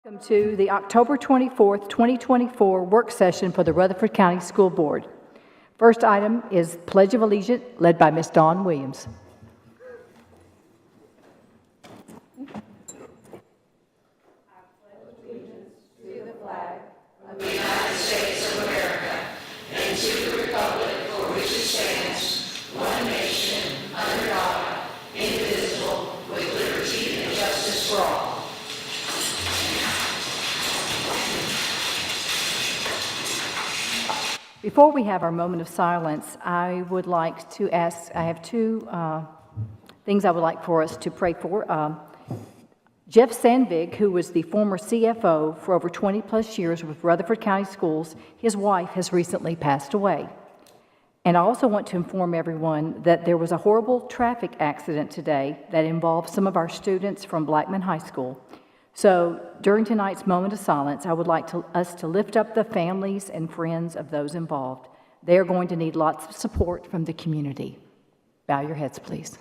Welcome to the October 24th, 2024 work session for the Rutherford County School Board. First item is Pledge of Allegiance, led by Ms. Dawn Williams. Before we have our moment of silence, I would like to ask, I have two things I would like for us to pray for. Jeff Sandvig, who was the former CFO for over 20 plus years with Rutherford County Schools, his wife has recently passed away. And I also want to inform everyone that there was a horrible traffic accident today that involved some of our students from Blackman High School. So during tonight's moment of silence, I would like us to lift up the families and friends of those involved. They are going to need lots of support from the community. Bow your heads, please.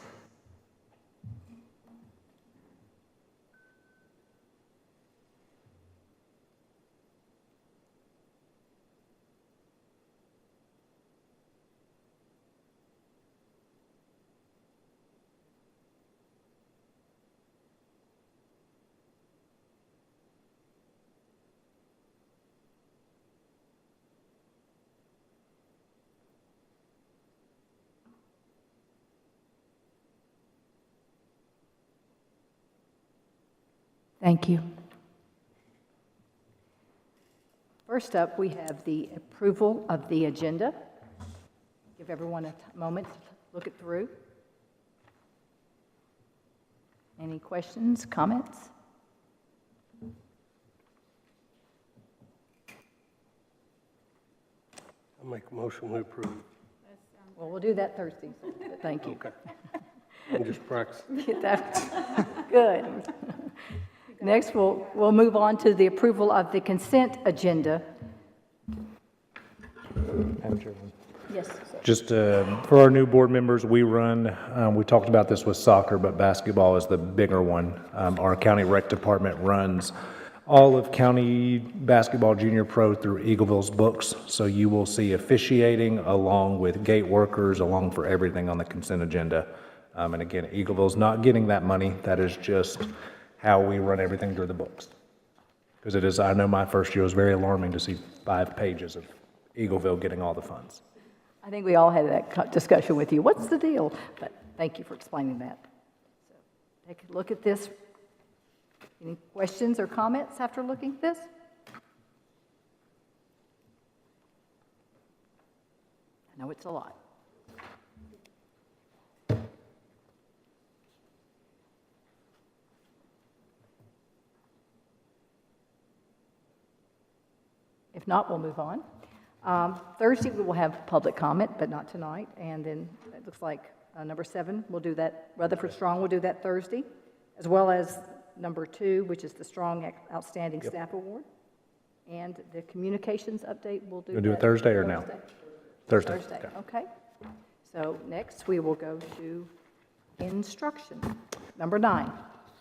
Thank you. First up, we have the approval of the agenda. Give everyone a moment to look it through. Any questions, comments? I'll make a motion to approve. Well, we'll do that Thursday. Thank you. Okay. I'm just practicing. Get that. Good. Next, we'll move on to the approval of the consent agenda. Madam Chairman. Yes. Just for our new board members, we talked about this with soccer, but basketball is the bigger one. Our county rec department runs all of county basketball junior pro through Eagleville's books. So you will see officiating along with gate workers, along for everything on the consent agenda. And again, Eagleville's not getting that money. That is just how we run everything through the books. Because it is, I know my first year was very alarming to see 5 pages of Eagleville getting all the funds. I think we all had that discussion with you. What's the deal? But thank you for explaining that. So take a look at this. Any questions or comments after looking at this? I know it's a lot. If not, we'll move on. Thursday, we will have public comment, but not tonight. And then it looks like number 7, we'll do that. Rutherford Strong will do that Thursday, as well as number 2, which is the Strong Outstanding Staff Award. And the communications update, we'll do. You'll do it Thursday or now? Thursday. Okay. So next, we will go to instruction, number 9.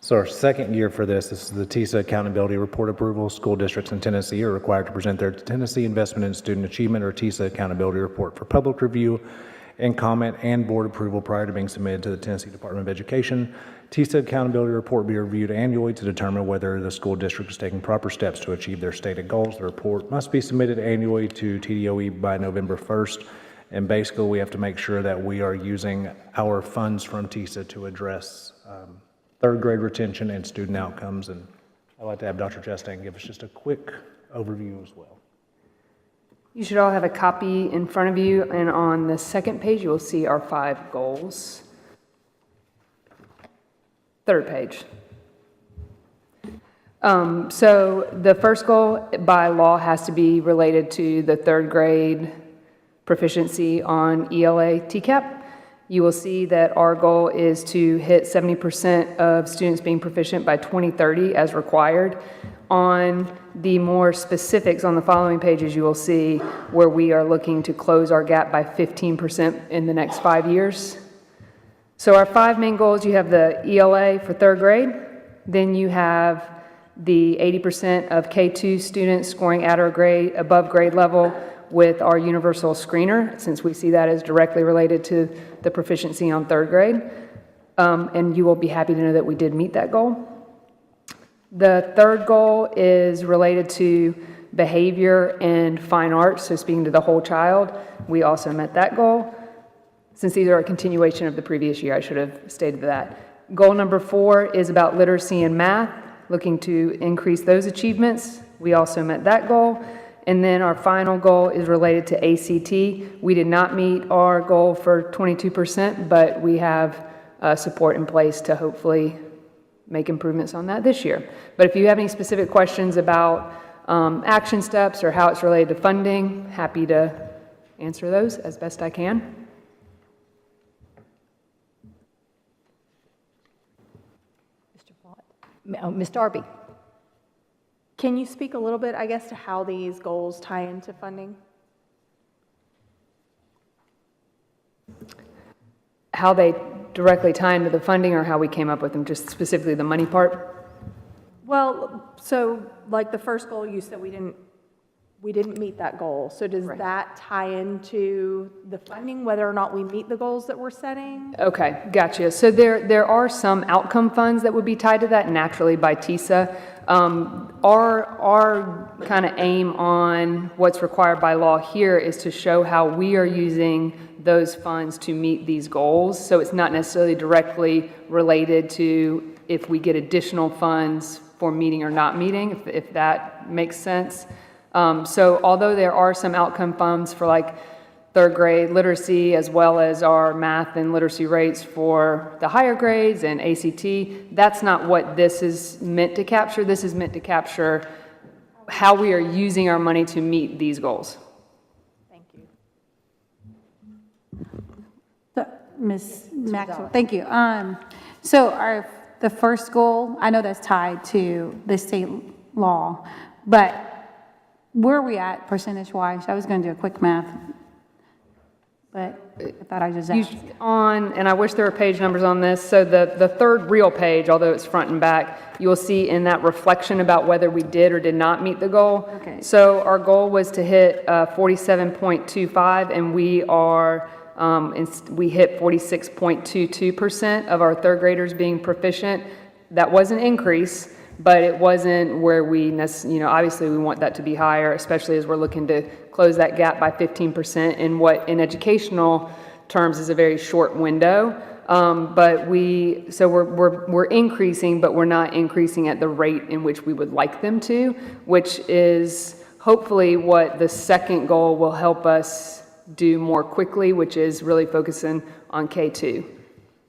So our second year for this is the TISA Accountability Report approval. School districts in Tennessee are required to present their Tennessee Investment in Student Achievement, or TISA Accountability Report, for public review and comment and board approval prior to being submitted to the Tennessee Department of Education. TISA Accountability Report will be reviewed annually to determine whether the school district is taking proper steps to achieve their stated goals. The report must be submitted annually to TDOE by November 1st. And basically, we have to make sure that we are using our funds from TISA to address third grade retention and student outcomes. And I'd like to have Dr. Chastain give us just a quick overview as well. You should all have a copy in front of you, and on the second page, you will see our 5 goals. Third page. So the first goal by law has to be related to the third grade proficiency on ELA TCAP. You will see that our goal is to hit 70% of students being proficient by 2030 as required. On the more specifics on the following pages, you will see where we are looking to close our gap by 15% in the next 5 years. So our 5 main goals, you have the ELA for third grade, then you have the 80% of K2 students scoring at or above grade level with our universal screener, since we see that as directly related to the proficiency on third grade. And you will be happy to know that we did meet that goal. The third goal is related to behavior and fine arts, so speaking to the whole child, we also met that goal. Since these are a continuation of the previous year, I should have stated that. Goal number 4 is about literacy and math, looking to increase those achievements. We also met that goal. And then our final goal is related to ACT. We did not meet our goal for 22%, but we have support in place to hopefully make improvements on that this year. But if you have any specific questions about action steps or how it's related to funding, happy to answer those as best I can. Ms. Darby? Can you speak a little bit, I guess, to how these goals tie into funding? How they directly tie into the funding or how we came up with them, just specifically the money part? Well, so like the first goal, you said we didn't meet that goal. So does that tie into the funding, whether or not we meet the goals that we're setting? Okay, gotcha. So there are some outcome funds that would be tied to that naturally by TISA. Our kind of aim on what's required by law here is to show how we are using those funds to meet these goals. So it's not necessarily directly related to if we get additional funds for meeting or not meeting, if that makes sense. So although there are some outcome funds for like third grade literacy, as well as our math and literacy rates for the higher grades and ACT, that's not what this is meant to capture. This is meant to capture how we are using our money to meet these goals. Thank you. So, Ms. Maxwell, thank you. So the first goal, I know that's tied to the state law, but where are we at percentage-wise? I was going to do a quick math, but I thought I'd just ask. And I wish there were page numbers on this, so the third real page, although it's front and back, you will see in that reflection about whether we did or did not meet the goal. Okay. So our goal was to hit 47.25, and we hit 46.22% of our third graders being proficient. That was an increase, but it wasn't where obviously we want that to be higher, especially as we're looking to close that gap by 15% in what in educational terms is a very short window. But we're increasing, but we're not increasing at the rate in which we would like them to, which is hopefully what the second goal will help us do more quickly, which is really focusing on K2.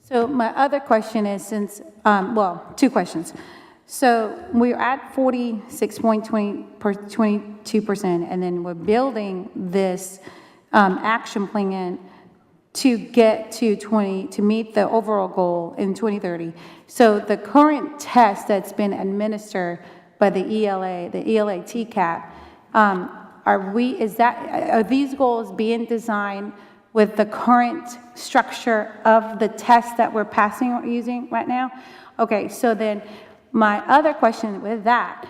So my other question is, two questions. So we're at 46.22%, and then we're building this action plan to get to meet the overall goal in 2030. So the current test that's been administered by the ELA TCAP, are these goals being designed with the current structure of the test that we're passing or using right now? Okay, so then my other question with that,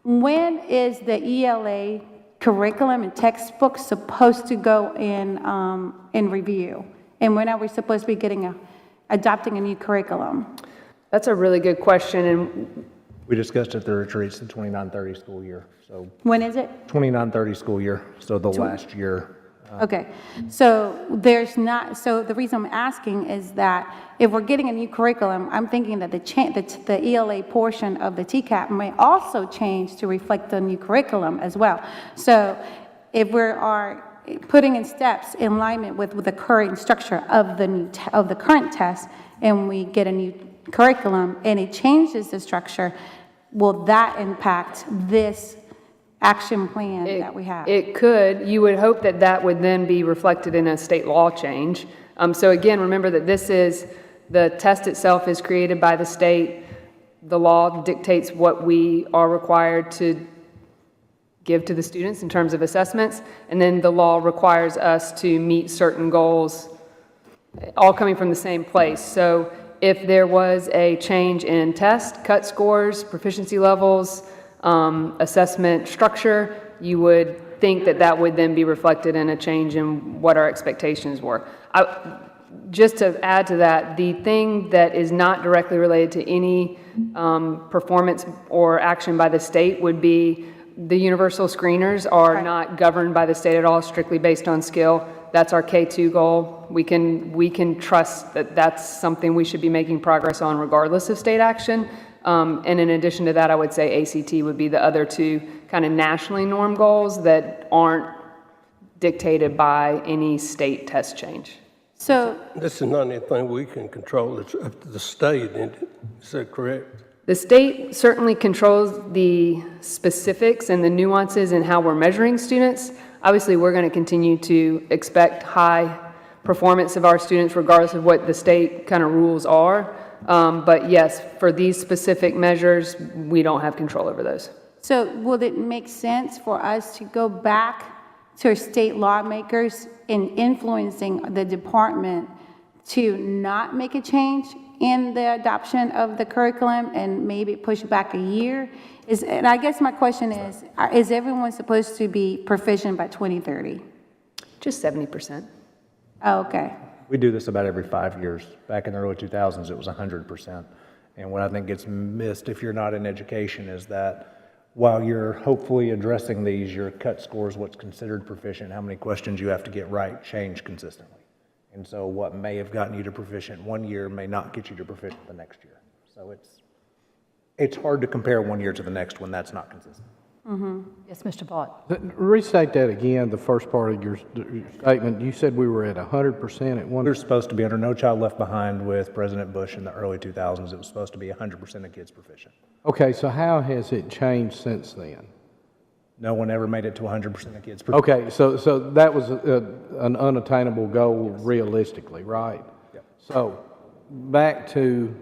when is the ELA curriculum and textbook supposed to go in review? And when are we supposed to be adopting a new curriculum? That's a really good question, and We discussed at the retreats the 29-30 school year, so When is it? 29-30 school year, so the last year. Okay, so so the reason I'm asking is that if we're getting a new curriculum, I'm thinking that the ELA portion of the TCAP may also change to reflect the new curriculum as well. So if we are putting in steps in alignment with the current structure of the current test, and we get a new curriculum and it changes the structure, will that impact this action plan that we have? It could. You would hope that that would then be reflected in a state law change. So again, remember that the test itself is created by the state. The law dictates what we are required to give to the students in terms of assessments, and then the law requires us to meet certain goals, all coming from the same place. So if there was a change in test, cut scores, proficiency levels, assessment structure, you would think that that would then be reflected in a change in what our expectations were. Just to add to that, the thing that is not directly related to any performance or action by the state would be the universal screeners are not governed by the state at all, strictly based on skill. That's our K2 goal. We can trust that that's something we should be making progress on regardless of state action. And in addition to that, I would say ACT would be the other two kind of nationally normed goals that aren't dictated by any state test change. So, This is not anything we can control, it's up to the state, isn't it? Is that correct? The state certainly controls the specifics and the nuances in how we're measuring students. Obviously, we're going to continue to expect high performance of our students regardless of what the state kind of rules are. But yes, for these specific measures, we don't have control over those. so will it make sense for us to go back to our state lawmakers in influencing the department to not make a change in the adoption of the curriculum and maybe push back a year? And I guess my question is everyone supposed to be proficient by 2030? Just 70%. Oh, okay. We do this about every 5 years. Back in the early 2000s, it was 100%. And what I think gets missed if you're not in education is that while you're hopefully addressing these, your cut scores, what's considered proficient, how many questions you have to get right, change consistently. And so what may have gotten you to proficient one year may not get you to proficient the next year. So it's hard to compare one year to the next when that's not consistent. Yes, Mr. Vaught. Restate that again, the first part of your statement. You said we were at 100% at one. We're supposed to be under No Child Left Behind with President Bush in the early 2000s. It was supposed to be 100% of kids proficient. Okay, so how has it changed since then? No one ever made it to 100% of kids proficient. Okay, so that was an unattainable goal realistically, right? Yep. So back to,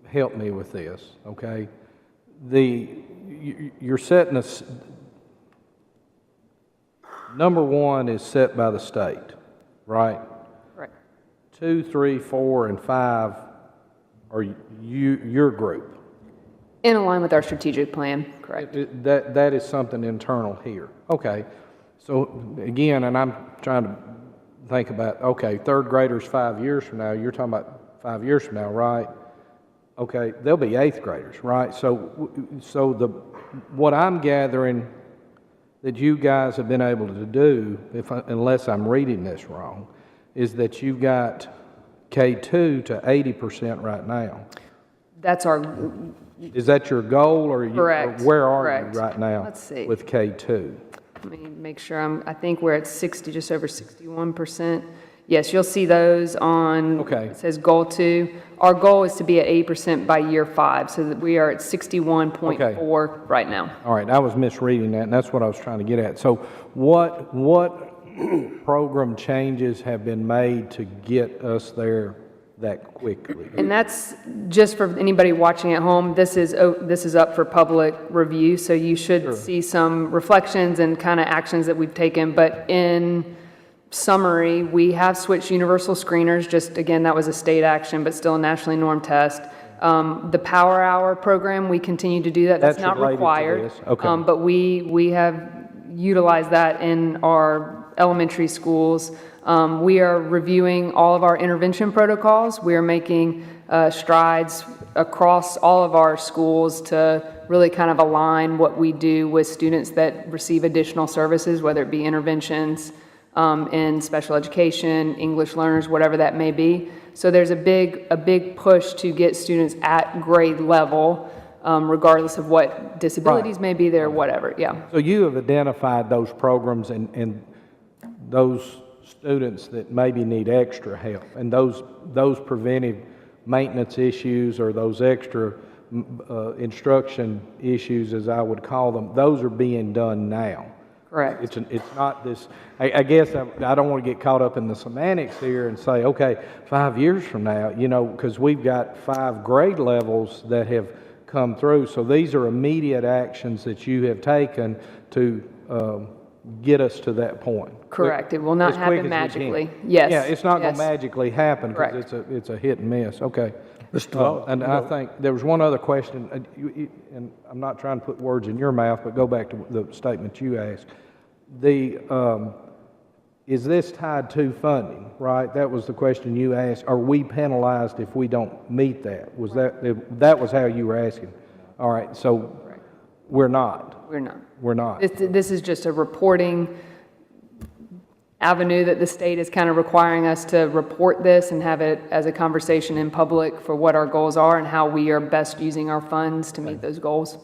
help me with this, okay? You're setting number one is set by the state, right? Correct. 2, 3, 4, and 5 are your group. In line with our strategic plan, correct. That is something internal here. Okay, so again, and I'm trying to think about, okay, third graders 5 years from now, you're talking about 5 years from now, right? Okay, they'll be eighth graders, right? So what I'm gathering that you guys have been able to do, unless I'm reading this wrong, is that you've got K2 to 80% right now. That's our, Is that your goal, or Correct. Or where are Correct. you right now? Let's see. With K2? let me make sure I think we're at 60, just over 61%. Yes, you'll see those on, Okay. it says goal 2. Our goal is to be at 80% by year 5, so that we are at 61.4 right now. All right, I was misreading that, and that's what I was trying to get at. So what program changes have been made to get us there that quickly? And that's just for anybody watching at home. This is up for public review, so you should see some reflections and kind of actions that we've taken. But in summary, we have switched universal screeners. Just again, that was a state action, but still a nationally normed test. The Power Hour program, we continue to do that. That's not related to required. this. Okay. But we have utilized that in our elementary schools. We are reviewing all of our intervention protocols. We are making strides across all of our schools to really kind of align what we do with students that receive additional services, whether it be interventions in special education, English learners, whatever that may be. So there's a big push to get students at grade level, regardless of what disabilities may be there, whatever, yeah. So you have identified those programs and those students that maybe need extra help, and those preventive maintenance issues or those extra instruction issues, as I would call them, those are being done now. Correct. It's not this, I guess I don't want to get caught up in the semantics here and say, okay, 5 years from now, because we've got 5 grade levels that have come through. So these are immediate actions that you have taken to get us to that point. Correct. It will not As quick happen as we can. magically. Yes. Yeah, it's not going yes. to magically happen because Correct. it's a hit and miss. Okay. Mr. Vaughn, And I think there was one other question, and I'm not trying to put words in your mouth, but go back to the statement you asked. Is this tied to funding, right? That was the question you asked. Are we penalized if we don't meet that? Was that was how you were asking? All right, so we're not. We're not. We're not. This is just a reporting avenue that the state is kind of requiring us to report this and have it as a conversation in public for what our goals are and how we are best using our funds to meet those goals.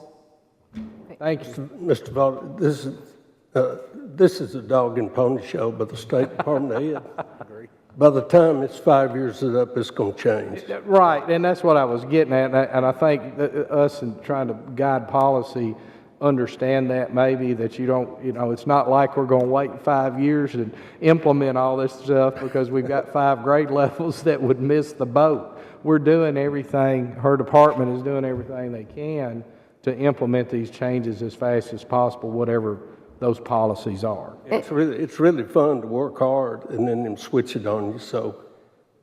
Thank you. Mr. Vaughn, this is a dog and pony show by the State Department of Ed. By the time it's 5 years up, it's going to change. Right, and that's what I was getting at, and I think that us in trying to guide policy understand that maybe that you don't, it's not like we're going to wait 5 years and implement all this stuff because we've got 5 grade levels that would miss the boat. We're doing everything, her department is doing everything they can to implement these changes as fast as possible, whatever those policies are. It's really fun to work hard and then them switch it on you. So,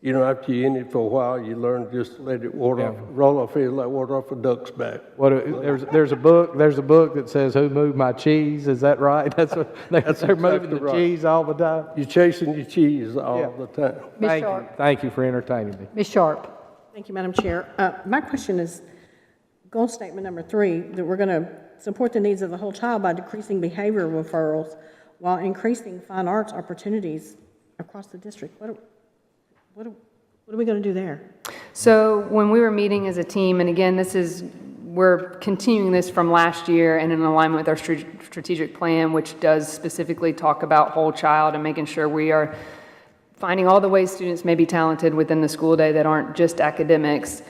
after you're in it for a while, you learn just to let it roll off here like water off a duck's back. There's a book that says "Who moved my cheese?" Is that right? They're moving the right. cheese all the time. You're chasing your cheese all the time. Ms. Sharp. Thank you for entertaining me. Ms. Sharp. Thank you, Madam Chair. My question is, goal statement number 3, that we're going to support the needs of the whole child by decreasing behavior referrals while increasing fine arts opportunities across the district. What are we going to do there? So when we were meeting as a team, and again, we're continuing this from last year and in alignment with our strategic plan, which does specifically talk about whole child and making sure we are finding all the ways students may be talented within the school day that aren't just academics,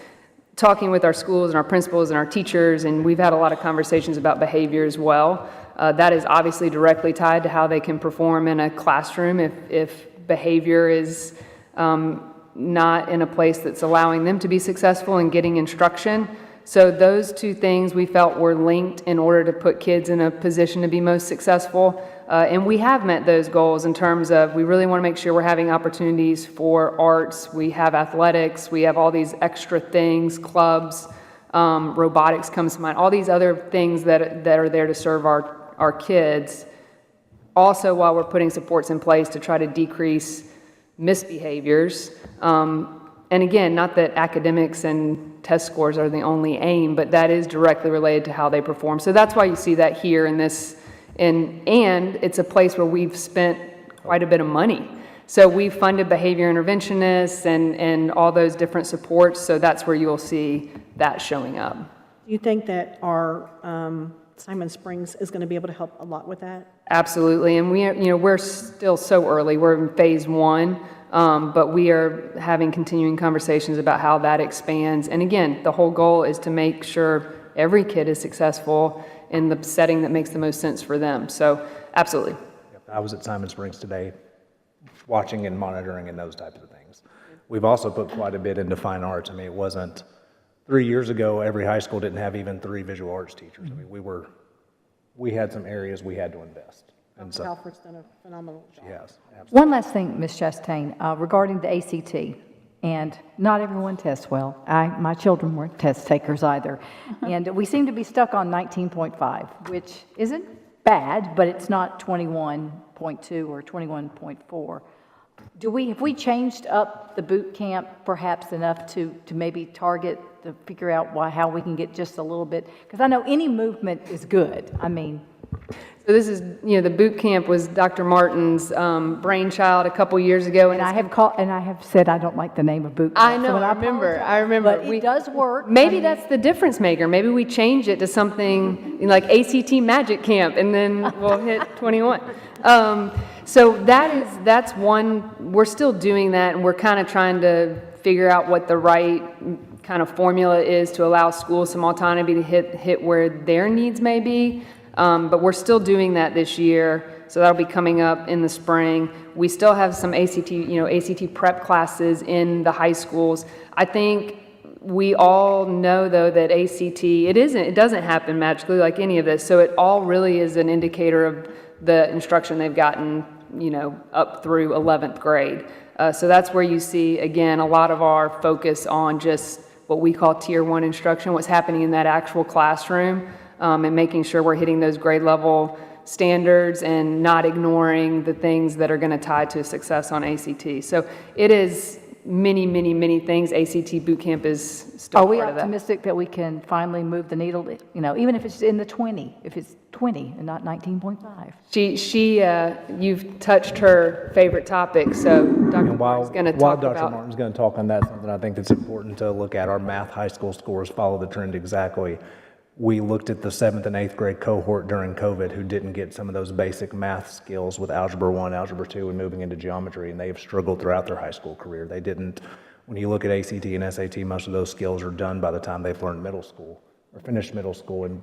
talking with our schools and our principals and our teachers, and we've had a lot of conversations about behavior as well. That is obviously directly tied to how they can perform in a classroom if behavior is not in a place that's allowing them to be successful in getting instruction. So those two things we felt were linked in order to put kids in a position to be most successful. And we have met those goals in terms of we really want to make sure we're having opportunities for arts. We have athletics. We have all these extra things, clubs, robotics comes to mind, all these other things that are there to serve our kids. Also, while we're putting supports in place to try to decrease misbehaviors. And again, not that academics and test scores are the only aim, but that is directly related to how they perform. So that's why you see that here in this, and it's a place where we've spent quite a bit of money. So we've funded behavior interventionists and all those different supports, so that's where you'll see that showing up. Do you think that our Simon Springs is going to be able to help a lot with that? Absolutely, and we're still so early. We're in phase 1, but we are having continuing conversations about how that expands. And again, the whole goal is to make sure every kid is successful in the setting that makes the most sense for them. So, absolutely. I was at Simon Springs today, watching and monitoring and those types of things. We've also put quite a bit into fine arts. I mean, it wasn't 3 years ago, every high school didn't have even 3 visual arts teachers. I mean, we had some areas we had to invest. And Dr. Halford's done a phenomenal job. yes, absolutely. One last thing, Ms. Chastain, regarding the ACT, and not everyone tests well. My children weren't test takers either. And we seem to be stuck on 19.5, which isn't bad, but it's not 21.2 or 21.4. Have we changed up the boot camp perhaps enough to maybe target, to figure out how we can get just a little bit? Because I know any movement is good. I mean. So this is, the boot camp was Dr. Martin's brainchild a couple years ago. And I have said I don't like the name of boot camp. I know, I remember. But it does work. Maybe that's the difference maker. Maybe we change it to something like ACT Magic Camp, and then we'll hit 21. So that's one, we're still doing that, and we're kind of trying to figure out what the right kind of formula is to allow schools some autonomy to hit where their needs may be. But we're still doing that this year, so that'll be coming up in the spring. We still have some ACT prep classes in the high schools. I think we all know, though, that ACT, it doesn't happen magically like any of this, so it all really is an indicator of the instruction they've gotten, up through 11th grade. So that's where you see, again, a lot of our focus on just what we call Tier 1 instruction, what's happening in that actual classroom, and making sure we're hitting those grade level standards and not ignoring the things that are going to tie to success on ACT. So it is many, many, many things. ACT boot camp is still Are we part of that. optimistic that we can finally move the needle, even if it's in the 20, if it's 20 and not 19.5? You've touched her favorite topic, so Dr. And Martin's going to while talk Dr. about. Martin's going to talk on that, something I think that's important to look at, our math high school scores follow the trend exactly. We looked at the 7th and 8th grade cohort during COVID who didn't get some of those basic math skills with Algebra 1, Algebra 2, and moving into geometry, and they have struggled throughout their high school career. They didn't, when you look at ACT and SAT, most of those skills are done by the time they've learned middle school or finished middle school, and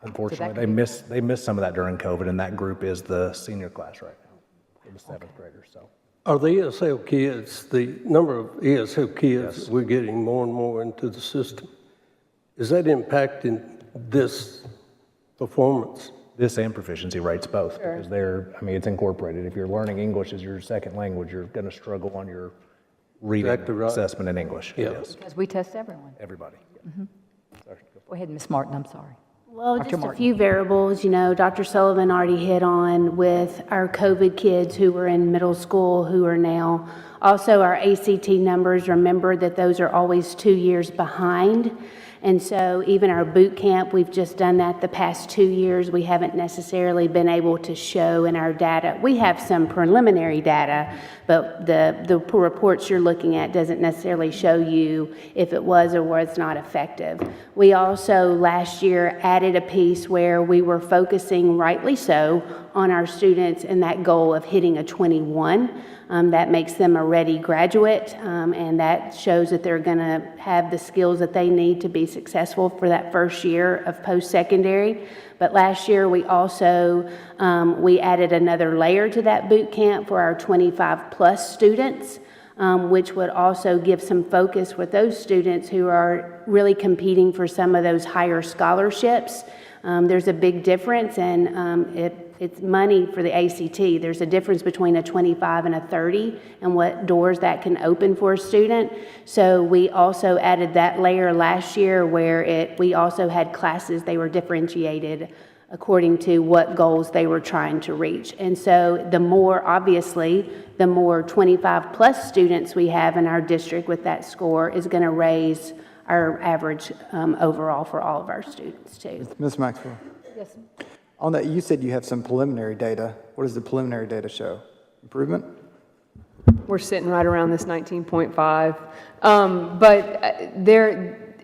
unfortunately, they missed some of that during COVID, and that group is the senior class right now, for the 7th graders, so. Are the ESL kids, the number of ESL kids we're getting more and more into the system, is that impacting this performance? This and proficiency rates both, because it's incorporated. If you're learning English as your second language, you're going to struggle on your reading Exactly right. assessment in English. Yeah. Yes, Because we test everyone. everybody. Go ahead, Ms. Martin, I'm sorry. Well, Dr. just a Martin. few variables, Dr. Sullivan already hit on with our COVID kids who were in middle school who are now, also our ACT numbers, remember that those are always 2 years behind. And so even our boot camp, we've just done that the past 2 years. We haven't necessarily been able to show in our data. We have some preliminary data, but the reports you're looking at doesn't necessarily show you if it was or was not effective. We also last year added a piece where we were focusing, rightly so, on our students and that goal of hitting a 21. That makes them a ready graduate, and that shows that they're going to have the skills that they need to be successful for that first year of post-secondary. But last year, we also, we added another layer to that boot camp for our 25-plus students, which would also give some focus with those students who are really competing for some of those higher scholarships. There's a big difference, and it's money for the ACT. There's a difference between a 25 and a 30 and what doors that can open for a student. So we also added that layer last year where we also had classes, they were differentiated according to what goals they were trying to reach. And so the more 25 plus students we have in our district with that score is going to raise our average overall for all of our students too. Ms. Maxwell, Yes. on that, you said you have some preliminary data. What does the preliminary data show? Improvement? We're sitting right around this 19.5. But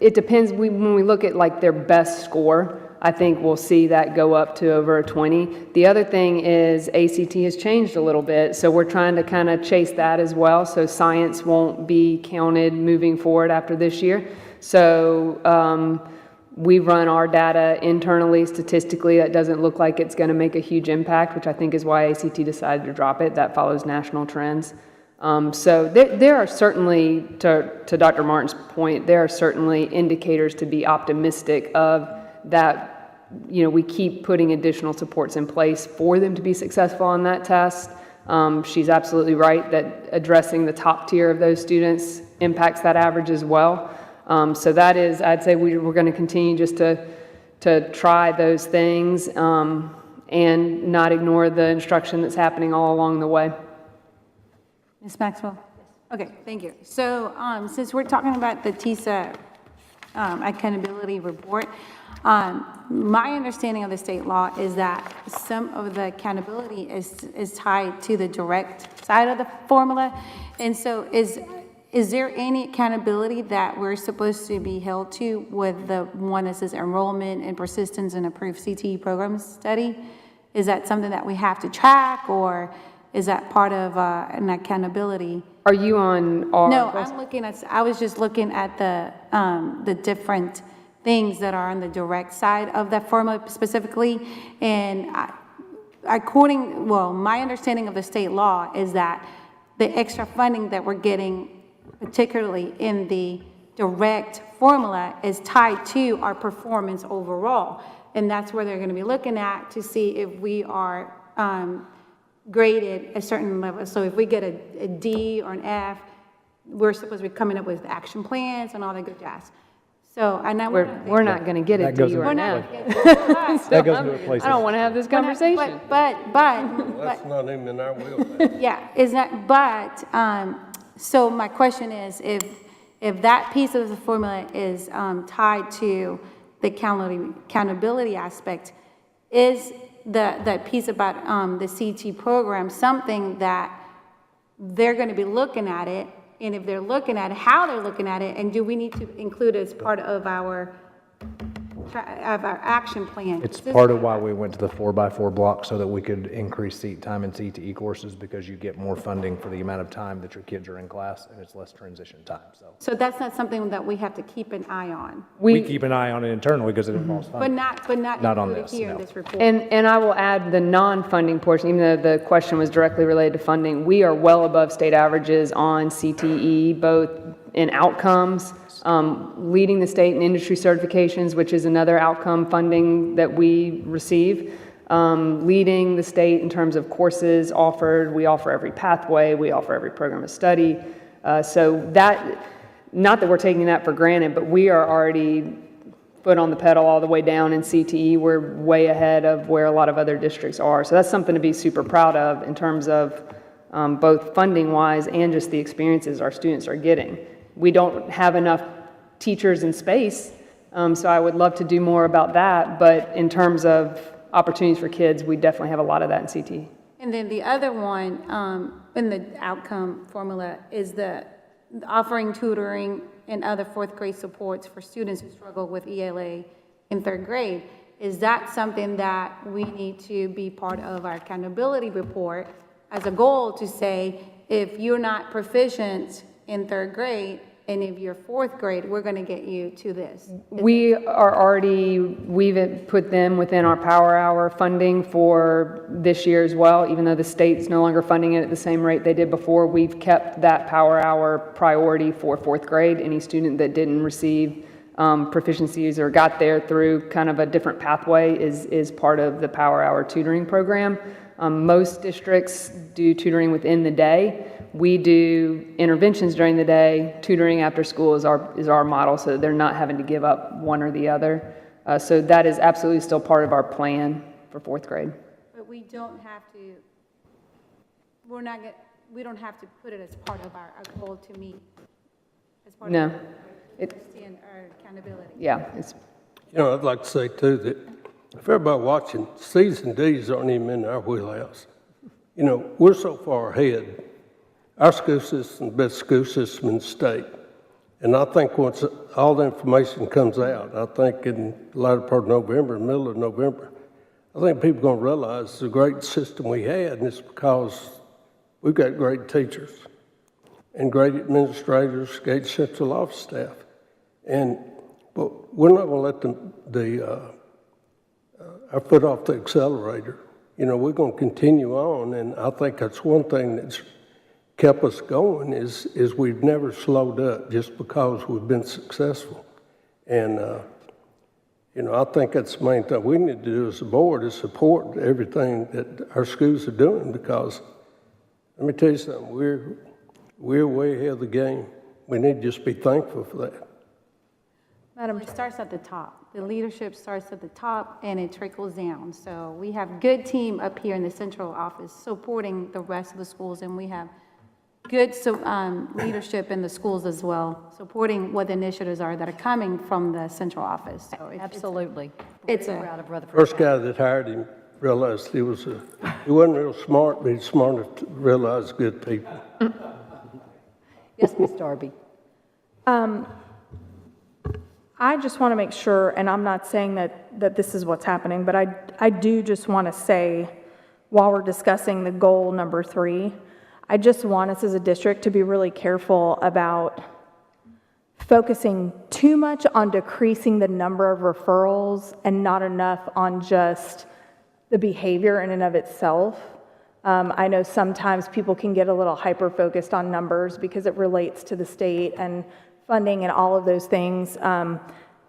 it depends. When we look at like their best score, I think we'll see that go up to over a 20. The other thing is ACT has changed a little bit, so we're trying to kind of chase that as well. So science won't be counted moving forward after this year. So we run our data internally, statistically. That doesn't look like it's going to make a huge impact, which I think is why ACT decided to drop it. That follows national trends. So there are certainly, to Dr. Martin's point, there are certainly indicators to be optimistic of that. We keep putting additional supports in place for them to be successful on that test. She's absolutely right that addressing the top tier of those students impacts that average as well. So that is, I'd say we're going to continue just to try those things and not ignore the instruction that's happening all along the way. Ms. Maxwell? Okay, thank you. So since we're talking about the TISA accountability report, my understanding of the state law is that some of the accountability is tied to the direct side of the formula. And so is there any accountability that we're supposed to be held to with the one that says enrollment and persistence in approved CTE program study? Is that something that we have to track, or is that part of an accountability? Are you on our? No, I was just looking at the different things that are on the direct side of that formula specifically. And my understanding of the state law is that the extra funding that we're getting, particularly in the direct formula, is tied to our performance overall. And that's where they're going to be looking at to see if we are graded a certain level. So if we get a D or an F, we're supposed to be coming up with action plans and all that good jazz. So, and I We're not going to get a That goes D or in an the F. That goes into a place. I don't want to have this conversation. But That's not even in our wheelhouse. yeah, is that, but, so my question is, if that piece of the formula is tied to the accountability aspect, is that piece about the CT program something that they're going to be looking at it, and if they're looking at it, how they're looking at it, and do we need to include it as part of our action plan? It's part of why we went to the 4x4 block, so that we could increase seat time in CTE courses, because you get more funding for the amount of time that your kids are in class, and it's less transition time, so. So that's not something that we have to keep an eye on, We keep an eye on it internally because it involves but funding. not on included this, here in no. this report. And I will add the non-funding portion, even though the question was directly related to funding, we are well above state averages on CTE, both in outcomes, leading the state in industry certifications, which is another outcome funding that we receive, leading the state in terms of courses offered. We offer every pathway, we offer every program of study. So that, not that we're taking that for granted, but we are already foot on the pedal all the way down in CTE. We're way ahead of where a lot of other districts are. So that's something to be super proud of in terms of both funding-wise and just the experiences our students are getting. We don't have enough teachers in space, so I would love to do more about that, but in terms of opportunities for kids, we definitely have a lot of that in CTE. And then the other one in the outcome formula is the offering tutoring and other fourth grade supports for students who struggle with ELA in third grade. Is that something that we need to be part of our accountability report as a goal to say, if you're not proficient in third grade, and if you're fourth grade, we're going to get you to this? We've put them within our Power Hour funding for this year as well, even though the state's no longer funding it at the same rate they did before. We've kept that Power Hour priority for fourth grade. Any student that didn't receive proficiencies or got there through kind of a different pathway is part of the Power Hour tutoring program. Most districts do tutoring within the day. We do interventions during the day. Tutoring after school is our model, so that they're not having to give up one or the other. So that is absolutely still part of our plan for fourth grade. But we don't have to, we don't have to put it as part of our goal to meet, as part No. of our accountability. Yeah, it's You know, I'd like to say too that if everybody watching, C's and D's aren't even in our wheelhouse. You know, we're so far ahead. Our school system is the best school system in the state. And I think once all the information comes out, I think in the latter part of November, middle of November, I think people are going to realize the great system we had, and it's because we've got great teachers and great administrators, great central office staff. But we're not going to let our foot off the accelerator. You know, we're going to continue on, and I think that's one thing that's kept us going is we've never slowed up just because we've been successful. And, you know, I think that's the main thing we need to do as a board is support everything that our schools are doing, because let me tell you something, we're way ahead of the game. We need to just be thankful for that. Madam, it starts at the top. The leadership starts at the top and it trickles down. So we have good team up here in the central office supporting the rest of the schools, and we have good leadership in the schools as well, supporting what the initiatives are that are coming from the central office. So Absolutely. It's Very a- proud of Rutherford First County. guy that hired him realized he wasn't real smart, but he's smart enough to realize good people. Yes, Ms. Darby. I just want to make sure, and I'm not saying that this is what's happening, but I do just want to say, while we're discussing the goal number 3, I just want us as a district to be really careful about focusing too much on decreasing the number of referrals and not enough on just the behavior in and of itself. I know sometimes people can get a little hyper-focused on numbers because it relates to the state and funding and all of those things. And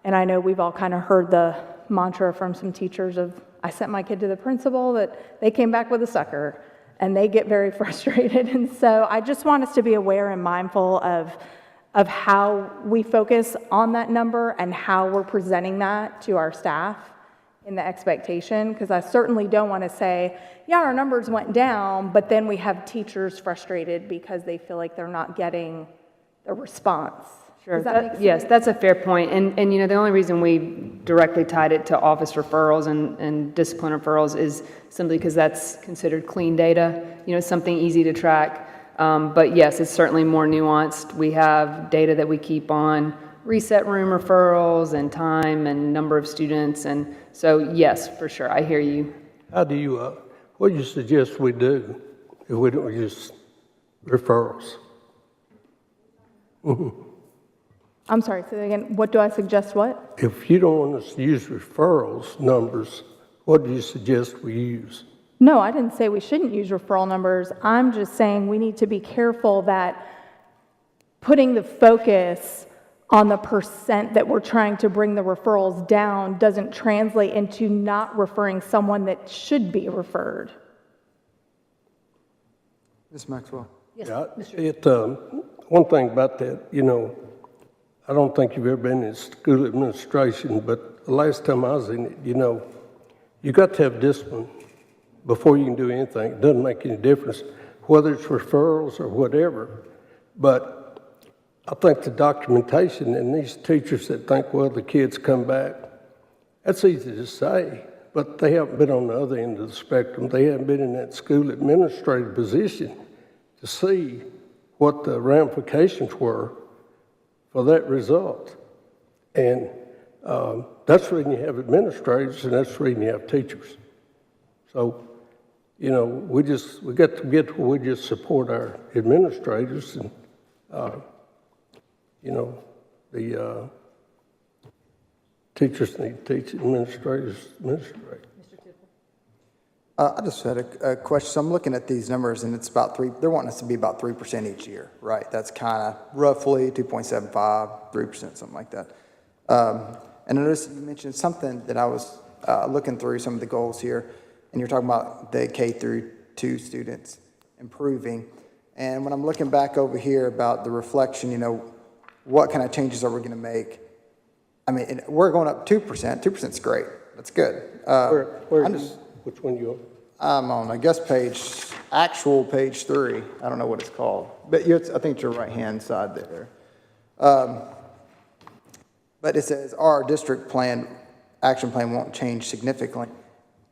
I know we've all kind of heard the mantra from some teachers of, I sent my kid to the principal, that they came back with a sucker, and they get very frustrated. And so I just want us to be aware and mindful of how we focus on that number and how we're presenting that to our staff in the expectation, because I certainly don't want to say, yeah, our numbers went down, but then we have teachers frustrated because they feel like they're not getting the response. Sure. Does that make sense? Yes, that's a fair point. And, you know, the only reason we directly tied it to office referrals and discipline referrals is simply because that's considered clean data, you know, something easy to track. But yes, it's certainly more nuanced. We have data that we keep on reset room referrals and time and number of students. And so, yes, for sure, I hear you. How do you, what do you suggest we do if we don't use referrals? I'm sorry, say that again. What do I suggest what? If you don't want us to use referrals numbers, what do you suggest we use? No, I didn't say we shouldn't use referral numbers. I'm just saying we need to be careful that putting the focus on the percent that we're trying to bring the referrals down doesn't translate into not referring someone that should be referred. Ms. Maxwell? Yeah, one thing about that, you know, I don't think you've ever been in school administration, but the last time I was in it, you know, you got to have discipline before you can do anything. It doesn't make any difference whether it's referrals or whatever. But I think the documentation and these teachers that think, well, the kids come back, that's easy to say, but they haven't been on the other end of the spectrum. They haven't been in that school administrative position to see what the ramifications were for that result. And that's the reason you have administrators, and that's the reason you have teachers. So, you know, we got to get where we just support our administrators, and you know, the teachers need to teach, administrators administrate. I just had a question. So I'm looking at these numbers, and it's about they're wanting us to be about 3% each year, right? That's kind of roughly 2.75, 3%, something like that. And I noticed you mentioned something that I was looking through some of the goals here, and you're talking about the K through 2 students improving. And when I'm looking back over here about the reflection, you know, what kind of changes are we going to make? I mean, we're going up 2%. 2% is great. That's good. Which one you on? I'm on, I guess, actual page 3. I don't know what it's called, but I think it's your right-hand side there. But it says our district action plan won't change significantly.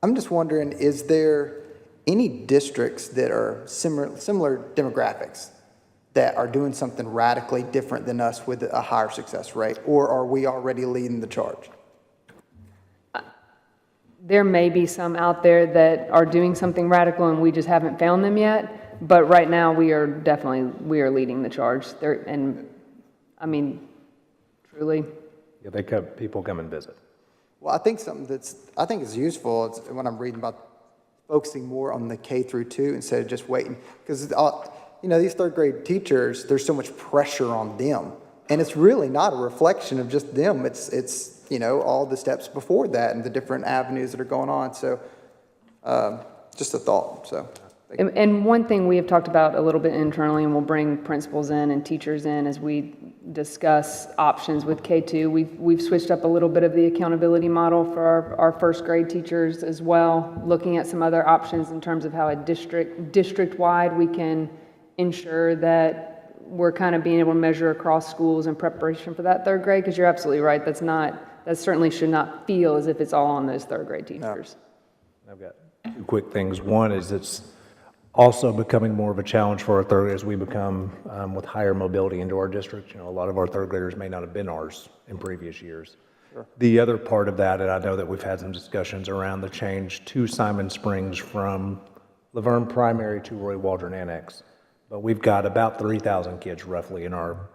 I'm just wondering, is there any districts that are similar demographics that are doing something radically different than us with a higher success rate, or are we already leading the charge? There may be some out there that are doing something radical and we just haven't found them yet, but right now we are leading the charge. And I mean, truly. Yeah, people come and visit. Well, I think something I think is useful is when I'm reading about focusing more on the K through 2 instead of just waiting, because you know, these third grade teachers, there's so much pressure on them, and it's really not a reflection of just them. It's you know, all the steps before that and the different avenues that are going on. So just a thought. So. And one thing we have talked about a little bit internally, and we'll bring principals in and teachers in as we discuss options with K2. We've switched up a little bit of the accountability model for our first grade teachers as well, looking at some other options in terms of how a district-wide we can ensure that we're kind of being able to measure across schools in preparation for that third grade, because you're absolutely right. That certainly should not feel as if it's all on those third grade teachers. No. I've got 2 quick things. One is it's also becoming more of a challenge for our third as we become with higher mobility into our district. You know, a lot of our third graders may not have been ours in previous years. Sure. The other part of that, and I know that we've had some discussions around the change to Simon Springs from Laverne Primary to Roy Waldron Annex, but we've got about 3,000 kids roughly in our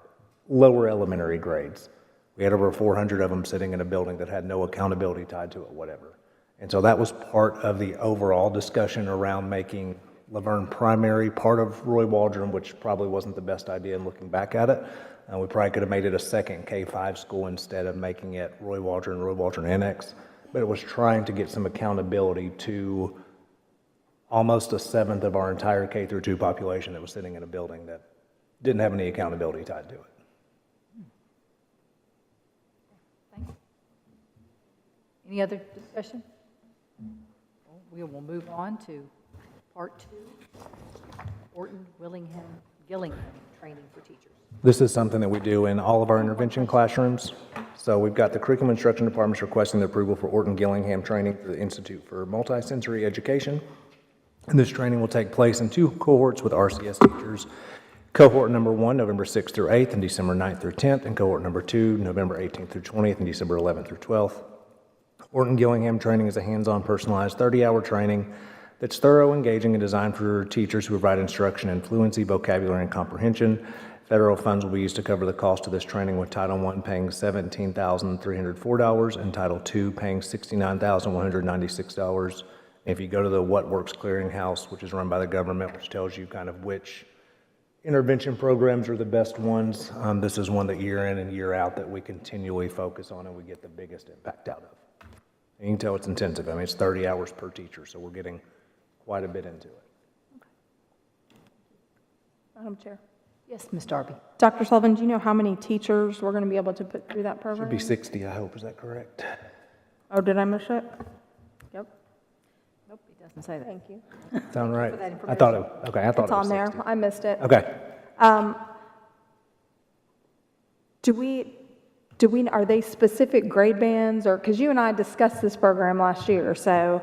lower elementary grades. We had over 400 of them sitting in a building that had no accountability tied to it, whatever. And so that was part of the overall discussion around making Laverne Primary part of Roy Waldron, which probably wasn't the best idea in looking back at it. We probably could have made it a second K-5 school instead of making it Roy Waldron Annex. but it was trying to get some accountability to almost a seventh of our entire K through 2 population that was sitting in a building that didn't have any accountability tied to it. Any other discussion? We will move on to part 2, Orton Gillingham training for teachers. This is something that we do in all of our intervention classrooms. So we've got the curriculum instruction departments requesting the approval for Orton Gillingham training through the Institute for Multisensory Education. And this training will take place in 2 cohorts with RCS teachers. Cohort number 1, November 6th through 8th and December 9th through 10th, and cohort number 2, November 18th through 20th and December 11th through 12th. Orton Gillingham training is a hands-on, personalized 30-hour training that's thorough, engaging, and designed for teachers who provide instruction in fluency, vocabulary, and comprehension. Federal funds will be used to cover the cost of this training, with Title I paying $17,304 and Title II paying $69,196. If you go to the What Works Clearinghouse, which is run by the government, which tells you kind of which intervention programs are the best ones, this is one that year in and year out that we continually focus on and we get the biggest impact out of. And you can tell it's intensive. I mean, it's 30 hours per teacher, so we're getting quite a bit into it. Madam Chair. Yes, Ms. Darby. Dr. Sullivan, do you know how many teachers we're going to be able to put through that program? Should be 60, I hope. Is that correct? Oh, did I miss it? Yep. Nope, it doesn't say that. Thank you. Sound right? that I thought it, okay, I thought It's it was on there. 60. I missed it. Okay. Are they specific grade bands, or, because you and I discussed this program last year, so,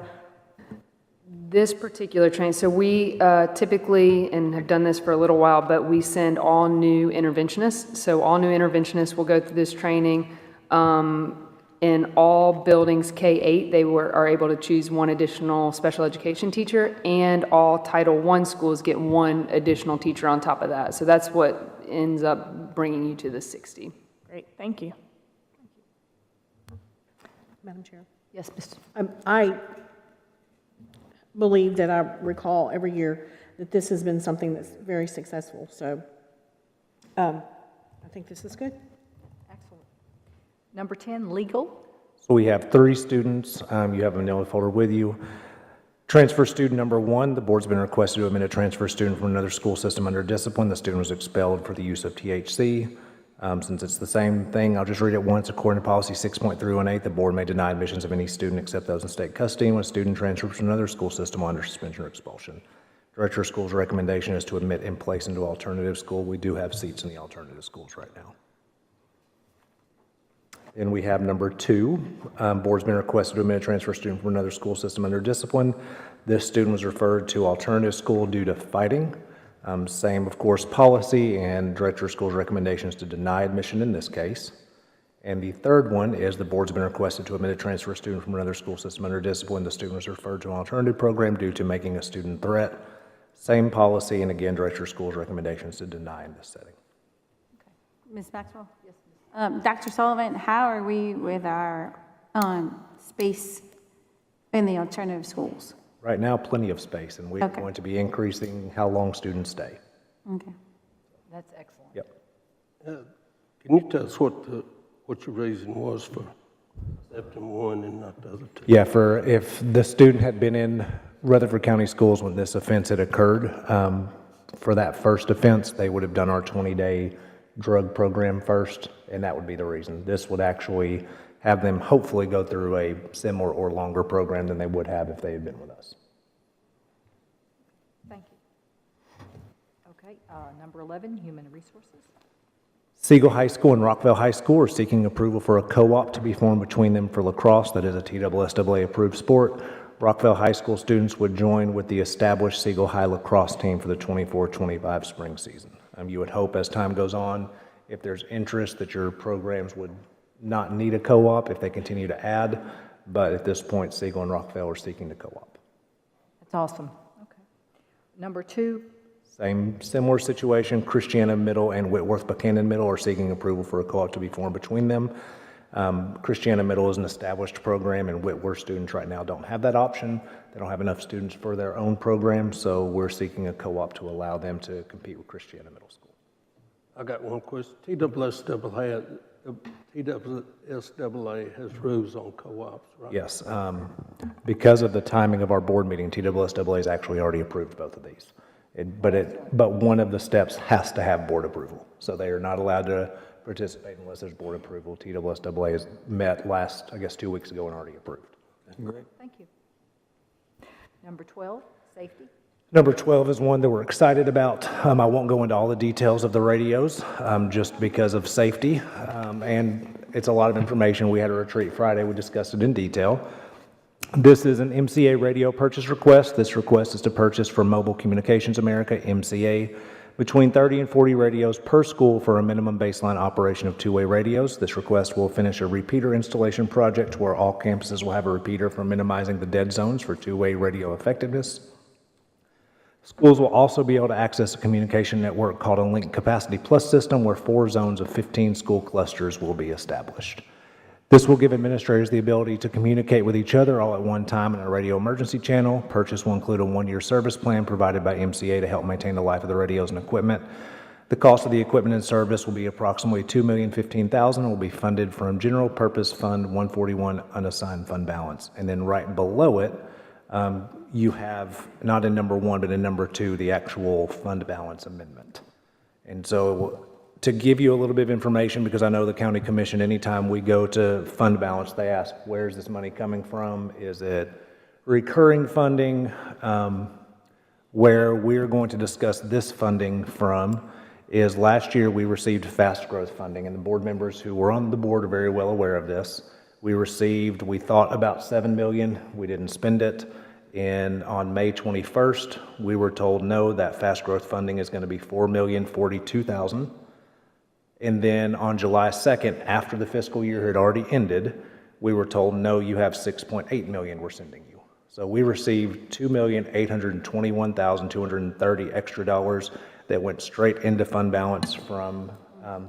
This particular training, so we typically, and have done this for a little while, but we send all new interventionists. So all new interventionists will go through this training. In all buildings K-8, they are able to choose 1 additional special education teacher, and all Title I schools get 1 additional teacher on top of that. So that's what ends up bringing you to the 60. great, thank you. Madam Chair. Yes, Mr. I believe that I recall every year that this has been something that's very successful, so I think this is good. Excellent. Number 10, legal. So we have 3 students. You have a manila folder with you. Transfer student number 1, the board's been requested to admit a transfer student from another school system under discipline. The student was expelled for the use of THC. Since it's the same thing, I'll just read it once. According to policy 6.318, the board may deny admissions of any student except those in state custody when a student transfers from another school system under suspension or expulsion. Director of Schools' recommendation is to admit in place into alternative school. We do have seats in the alternative schools right now. Then we have number 2. Board's been requested to admit a transfer student from another school system under discipline. This student was referred to alternative school due to fighting. Same, of course, policy, and Director of Schools' recommendation is to deny admission in this case. And the third one is the board's been requested to admit a transfer student from another school system under discipline. The student was referred to an alternative program due to making a student threat. Same policy, and again, Director of Schools' recommendation is to deny in this setting. Ms. Maxwell? Yes, Dr. Sullivan, how are we with our space in the alternative schools? Right now, plenty of space, and we're going to be increasing how long students stay. Okay. That's excellent. Yep. Can you tell us what your reason was for accepting 1 and not the other 2? Yeah, if the student had been in Rutherford County Schools when this offense had occurred, for that first offense, they would have done our 20-day drug program first, and that would be the reason. This would actually have them hopefully go through a similar or longer program than they would have if they had been with us. Thank you. Okay, number 11, human resources. Siegel High School and Rockville High School are seeking approval for a co-op to be formed between them for lacrosse. That is a TSSAA approved sport. Rockville High School students would join with the established Siegel High lacrosse team for the 24-25 spring season. You would hope as time goes on, if there's interest, that your programs would not need a co-op if they continue to add, but at this point, Siegel and Rockville are seeking to co-op. That's awesome. Okay. Number 2, Same similar situation, Christiana Middle and Whitworth Buchanan Middle are seeking approval for a co-op to be formed between them. Christiana Middle is an established program, and Whitworth students right now don't have that option. They don't have enough students for their own program, so we're seeking a co-op to allow them to compete with Christiana Middle School. I got one question. TSSAA the TSSAA has rules on co-ops, right? Yes. Because of the timing of our board meeting, TSSAA has actually already approved both of these. But one of the steps has to have board approval. So they are not allowed to participate unless there's board approval. TSSAA has met last, I guess, 2 weeks ago and already approved. Great. Thank you. Number 12, safety. Number 12 is one that we're excited about. I won't go into all the details of the radios just because of safety. And it's a lot of information. We had a retreat Friday. We discussed it in detail. This is an MCA radio purchase request. This request is to purchase from Mobile Communications America, MCA, between 30 and 40 radios per school for a minimum baseline operation of two-way radios. This request will finish a repeater installation project where all campuses will have a repeater for minimizing the dead zones for two-way radio effectiveness. Schools will also be able to access a communication network called a Link Capacity Plus system where 4 zones of 15 school clusters will be established. This will give administrators the ability to communicate with each other all at one time in a radio emergency channel. Purchase will include a 1-year service plan provided by MCA to help maintain the life of the radios and equipment. The cost of the equipment and service will be approximately $2,015,000 and will be funded from General Purpose Fund 141 unassigned fund balance. And then right below it, you have, not in number 1, but in number 2, the actual fund balance amendment. And so to give you a little bit of information, because I know the county commission, anytime we go to fund balance, they ask, where's this money coming from? Is it recurring funding? Where we're going to discuss this funding from is last year we received fast growth funding, and the board members who were on the board are very well aware of this. We thought about $7 million. We didn't spend it. And on May 21st, we were told no, that fast growth funding is going to be $4,042,000. And then on July 2nd, after the fiscal year had already ended, we were told, no, you have $6.8 million we're sending you. So we received $2,821,230 extra dollars that went straight into fund balance from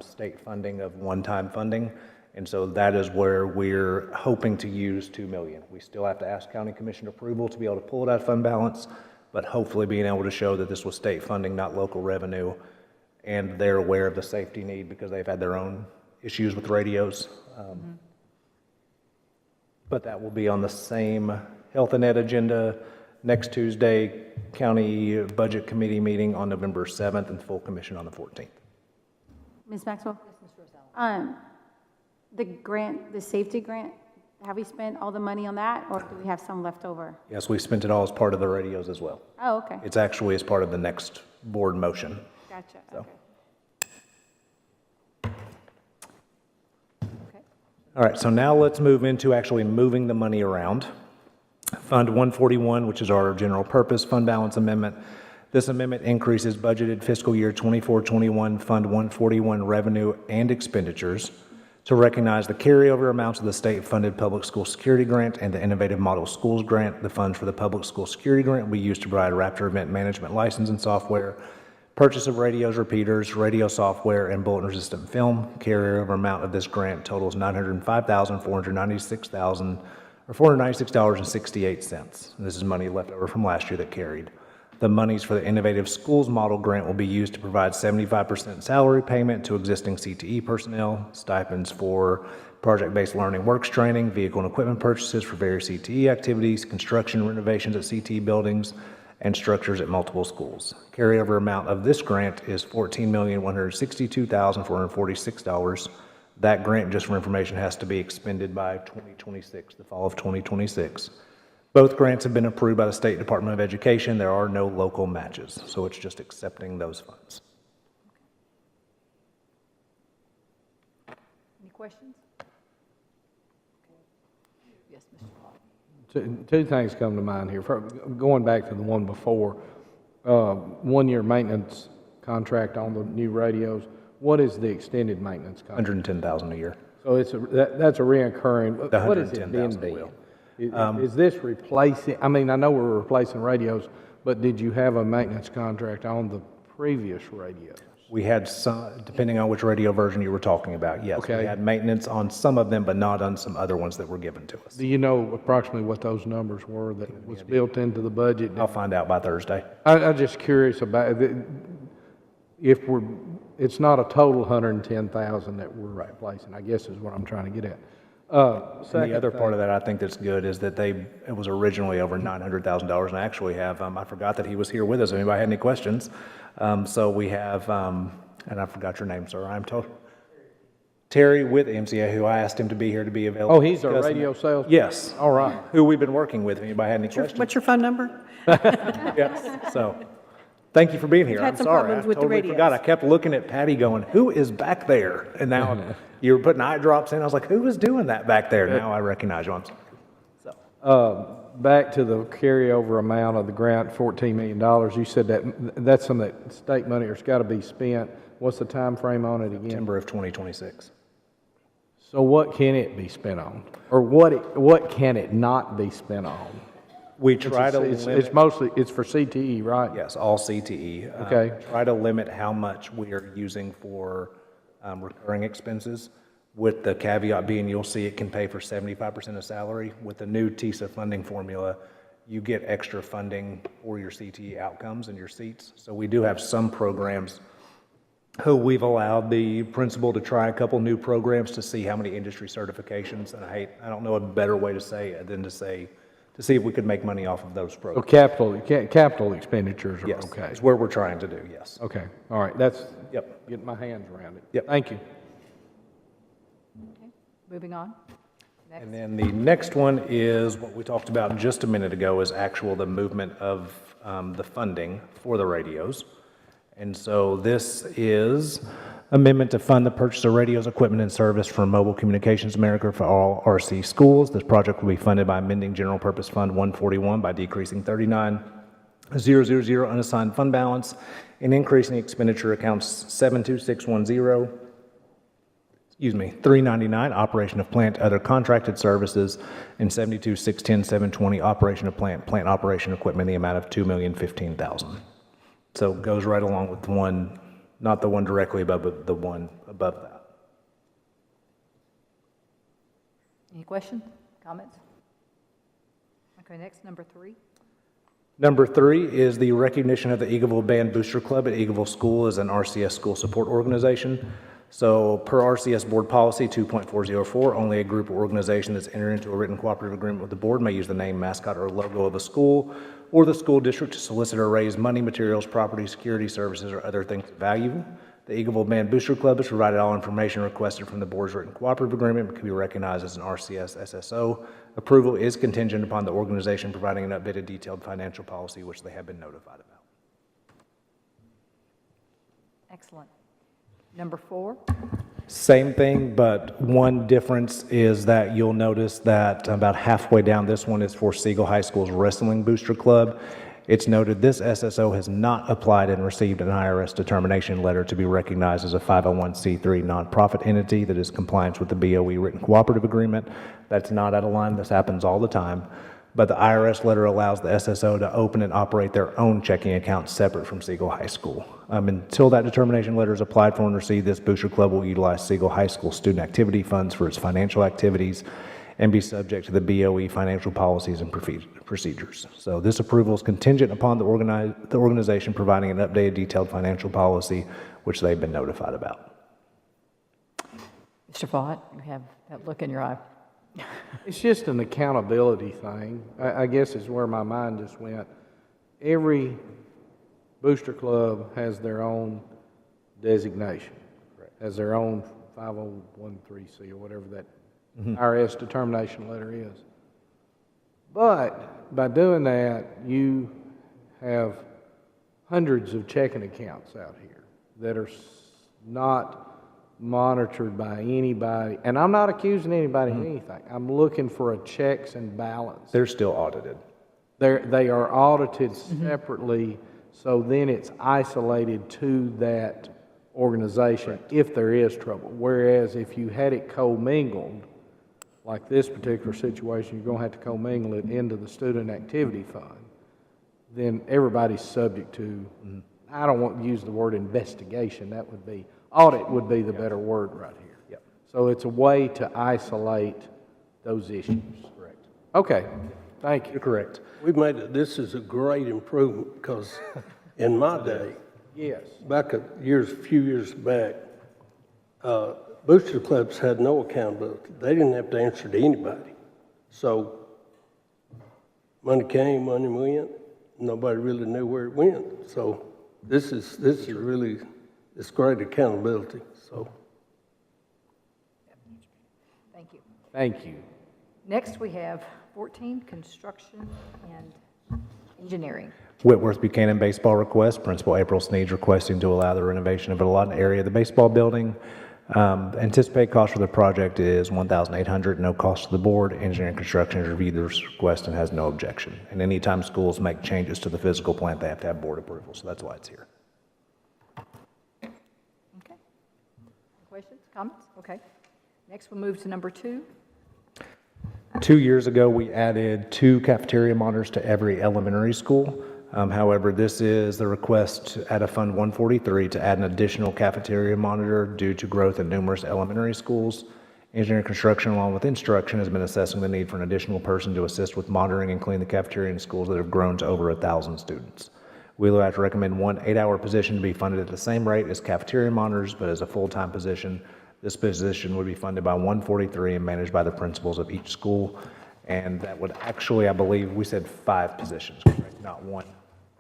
state funding of one-time funding. And so that is where we're hoping to use $2 million. We still have to ask county commission approval to be able to pull it out of fund balance, but hopefully being able to show that this was state funding, not local revenue, and they're aware of the safety need because they've had their own issues with radios. But that will be on the same Health and Ed agenda next Tuesday, County Budget Committee meeting on November 7th, and full commission on the 14th. Ms. Maxwell? The grant, the safety grant, have we spent all the money on that, or do we have some left over? Yes, we spent it all as part of the radios as well. Oh, okay. It's actually as part of the next board motion. Gotcha, So. okay. All right, so now let's move into actually moving the money around. Fund 141, which is our general purpose fund balance amendment. This amendment increases budgeted fiscal year 24-21 Fund 141 revenue and expenditures to recognize the carryover amounts of the state-funded public school security grant and the Innovative Model Schools grant. The funds for the public school security grant will be used to provide Raptor event management license and software, purchase of radios, repeaters, radio software, and bulletin-resistant film. Carryover amount of this grant totals $496,68. This is money left over from last year that carried. The monies for the Innovative Schools Model Grant will be used to provide 75% salary payment to existing CTE personnel, stipends for project-based learning works training, vehicle and equipment purchases for various CTE activities, construction renovations at CTE buildings, and structures at multiple schools. Carryover amount of this grant is $14,162,446. That grant, just for information, has to be expended by 2026, the fall of 2026. Both grants have been approved by the State Department of Education. There are no local matches, so it's just accepting those funds. Any questions? Yes, Mr. Paul. Two things come to mind here. Going back to the one before, 1-year maintenance contract on the new radios. What is the extended maintenance contract? $110,000 a year. So that's a reoccurring. The What is it then $110,000 be? will. Is this replacing? I mean, I know we're replacing radios, but did you have a maintenance contract on the previous radios? We had some, depending on which radio version you were talking about, yes. Okay. We had maintenance on some of them, but not on some other ones that were given to us. Do you know approximately what those numbers were that was built into the budget? I'll find out by Thursday. I'm just curious about if we're, it's not a total 110,000 that we're replacing, I guess is what I'm trying to get at. And the other part of that I think that's good is that it was originally over $900,000, and I actually have, I forgot that he was here with us, if anybody had any questions. So we have, and I forgot your name, sir, I'm told, Terry with MCA, who I asked him to be here to be available. Oh, he's our radio sales? Yes. All right. Who we've been working with, if anybody had any questions. What's your phone number? Yes, so, thank you for being here. We've had I'm some sorry, I problems with the totally radios. forgot. I kept looking at Patty going, who is back there? And now you were putting eye drops in. I was like, who was doing that back there? Now I recognize you. I'm sorry. So, Back to the carryover amount of the grant, $14 million, you said that's some of that state money that's got to be spent. What's the time frame on it again? September of 2026. So what can it be spent on? Or what can it not be spent on? We try to It's limit, mostly, it's for CTE, right? yes, all CTE. Okay. Try to limit how much we are using for recurring expenses, with the caveat being you'll see it can pay for 75% of salary. With the new TISA funding formula, you get extra funding for your CTE outcomes and your seats. So we do have some programs who we've allowed the principal to try a couple new programs to see how many industry certifications, and I don't know a better way to say it than to see if we could make money off of those So programs. capital expenditures are Yes, okay. it's where we're trying to do, yes. Okay, all right, that's, Yep. getting my hands around it. Yep. Thank you. Okay, moving on. Next. And then the next one is what we talked about just a minute ago, is the movement of the funding for the radios. And so this is amendment to fund the purchase of radios, equipment, and service from Mobile Communications America for all RC schools. This project will be funded by amending General Purpose Fund 141 by decreasing 39,000 unassigned fund balance and increasing expenditure accounts 72610, 399, operation of plant, other contracted services, and 72,610, 720, operation of plant operation equipment, in the amount of $2,015,000. So it goes right along with the one, not the one directly above, but the one above that. Any questions, comments? Okay, next, number 3. Number 3 is the recognition of the Eagleville Band Booster Club at Eagleville School as an RCS school support organization. So per RCS Board Policy 2.404, only a group or organization that's entered into a written cooperative agreement with the board may use the name, mascot, or logo of a school or the school district to solicit or raise money, materials, property, security, services, or other things of value. The Eagleville Band Booster Club has provided all information requested from the board's written cooperative agreement and can be recognized as an RCS SSO. Approval is contingent upon the organization providing an updated detailed financial policy, which they have been notified about. Excellent. Number 4. Same thing, but one difference is that you'll notice that about halfway down, this one is for Siegel High School's Wrestling Booster Club. It's noted this SSO has not applied and received an IRS determination letter to be recognized as a 501c3 nonprofit entity that is compliant with the BOE written cooperative agreement. That's not out of line. This happens all the time. But the IRS letter allows the SSO to open and operate their own checking account separate from Siegel High School. Until that determination letter is applied for and received, this booster club will utilize Siegel High School student activity funds for its financial activities and be subject to the BOE financial policies and procedures. So this approval is contingent upon the organization providing an updated detailed financial policy, which they've been notified about. Mr. Fott, you have that look in your eye. It's just an accountability thing, I guess is where my mind just went. Every booster club has their own designation, has their own 501c or whatever that IRS determination letter is. But by doing that, you have hundreds of checking accounts out here that are not monitored by anybody, and I'm not accusing anybody of anything. I'm looking for a checks and balance. They're still audited. They are audited separately, so then it's isolated to that organization if there is trouble. Whereas if you had it commingled, like this particular situation, you're going to have to commingle it into the student activity fund, then everybody's subject to, I don't want to use the word investigation, that would be, audit would be the better word right here. Yep. So it's a way to isolate those issues. Correct. Okay, thank you. You're correct. We've made it, this is a great improvement because in my day, Yes. back a few years back, booster clubs had no accountability. They didn't have to answer to anybody. So money came, money went. Nobody really knew where it went. So this is really, it's great accountability, so. Thank you. Thank you. Next, we have 14, construction and engineering. Whitworth Buchanan baseball request, Principal April Sneed requesting to allow the renovation of a lot area of the baseball building. Anticipated cost for the project is $1,800, no cost to the board. Engineering construction has reviewed this request and has no objection. And anytime schools make changes to the physical plant, they have to have board approval, so that's why it's here. Okay. Questions, comments? Okay. Next, we'll move to number 2. 2 years ago, we added 2 cafeteria monitors to every elementary school. However, this is the request out of Fund 143 to add an additional cafeteria monitor due to growth in numerous elementary schools. Engineering construction, along with instruction, has been assessing the need for an additional person to assist with monitoring and cleaning the cafeteria in schools that have grown to over 1,000 students. We will have to recommend one 8-hour position to be funded at the same rate as cafeteria monitors, but as a full-time position. This position would be funded by 143 and managed by the principals of each school. And that would actually, I believe, we said 5 positions, correct? Not one.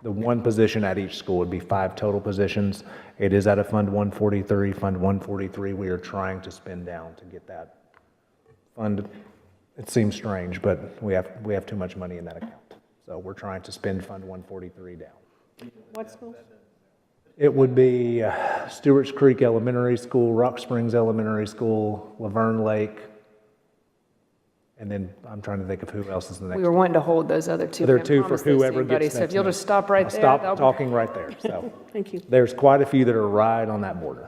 The one position at each school would be 5 total positions. It is out of Fund 143. Fund 143, we are trying to spend down to get that fund. It seems strange, but we have too much money in that account. So we're trying to spend Fund 143 down. What schools? It would be Stewart's Creek Elementary School, Rock Springs Elementary School, Laverne Lake, and then I'm trying to think of who else is the next. We were wanting to hold those other 2. There are I 2 for promised those to whoever you, buddy, gets So next. if you'll just stop right I'll there. stop that'll- talking right there, so. Thank you. There's quite a few that are right on that border.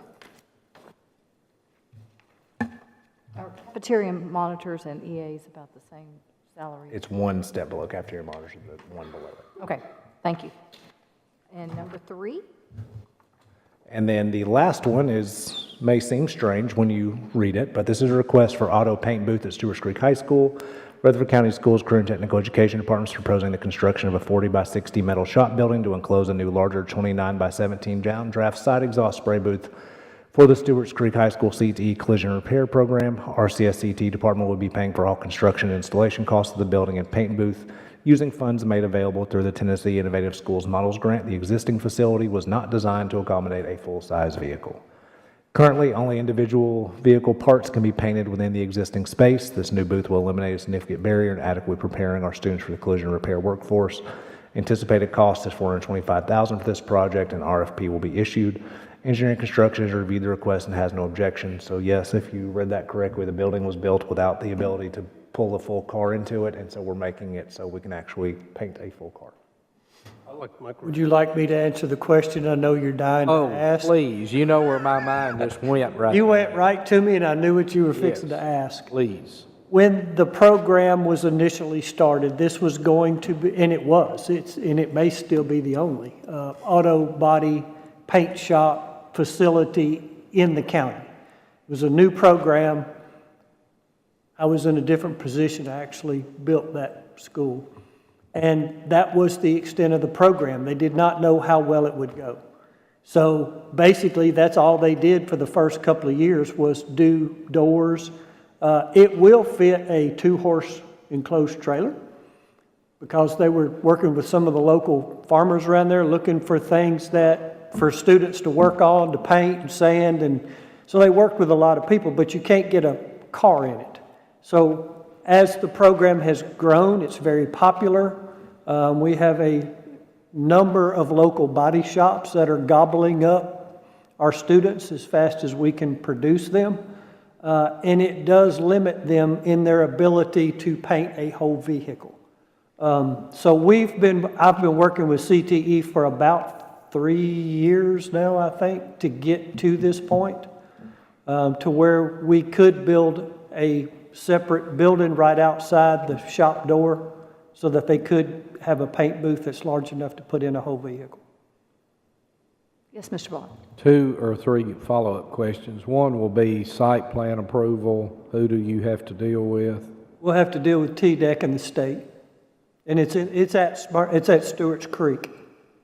Our cafeteria monitors and EAs about the same salary. It's one step below cafeteria monitors, but one below it. Okay, thank you. And number 3? And then the last one may seem strange when you read it, but this is a request for auto paint booth at Stewart's Creek High School. Rutherford County Schools Career and Technical Education Department is proposing the construction of a 40 by 60 metal shop building to enclose a new larger 29 by 17 downdraft side exhaust spray booth for the Stewart's Creek High School CTE Collision Repair Program. Our CSCT department will be paying for all construction and installation costs of the building and paint booth using funds made available through the Tennessee Innovative Schools Models Grant. The existing facility was not designed to accommodate a full-size vehicle. Currently, only individual vehicle parts can be painted within the existing space. This new booth will eliminate a significant barrier in adequately preparing our students for the collision repair workforce. Anticipated cost is $425,000 for this project, and RFP will be issued. Engineering Construction has reviewed the request and has no objection. So yes, if you read that correctly, the building was built without the ability to pull a full car into it, and so we're making it so we can actually paint a full car. I like my Would you like me to answer the question I know you're dying to Oh, ask? please, you know where my mind just went right You there. went right to me, and I knew what you were fixing Yes. to ask. Please. When the program was initially started, this was going to be, and it was, and it may still be the only auto body paint shop facility in the county. It was a new program. I was in a different position. I actually built that school. And that was the extent of the program. They did not know how well it would go. So basically, that's all they did for the first couple of years was do doors. It will fit a 2-horse enclosed trailer because they were working with some of the local farmers around there looking for things for students to work on, to paint and sand. And so they worked with a lot of people, but you can't get a car in it. So as the program has grown, it's very popular. We have a number of local body shops that are gobbling up our students as fast as we can produce them. And it does limit them in their ability to paint a whole vehicle. So I've been working with CTE for about 3 years now, I think, to get to this point, to where we could build a separate building right outside the shop door so that they could have a paint booth that's large enough to put in a whole vehicle. Yes, Mr. Bond. 2 or 3 follow-up questions. One will be site plan approval. Who do you have to deal with? We'll have to deal with TDEC and the state. And it's at Stewart's Creek.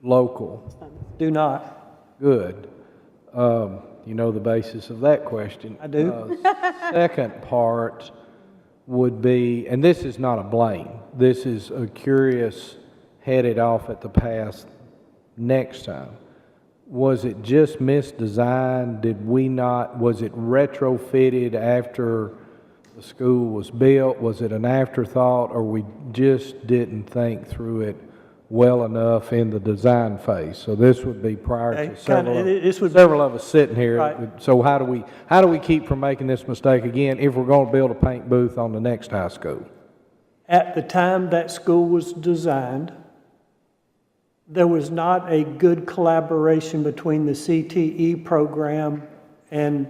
Local. Do not. Good. You know the basis of that question. I do. Second part would be, and this is not a blame, this is a curious headed off at the pass next time. Was it just misdesigned? Did we not, was it retrofitted after the school was built? Was it an afterthought, or we just didn't think through it well enough in the design phase? So this would be prior Okay, to several kinda, of us sitting here. Right. So how do we keep from making this mistake again if we're going to build a paint booth on the next high school? At the time that school was designed, there was not a good collaboration between the CTE program and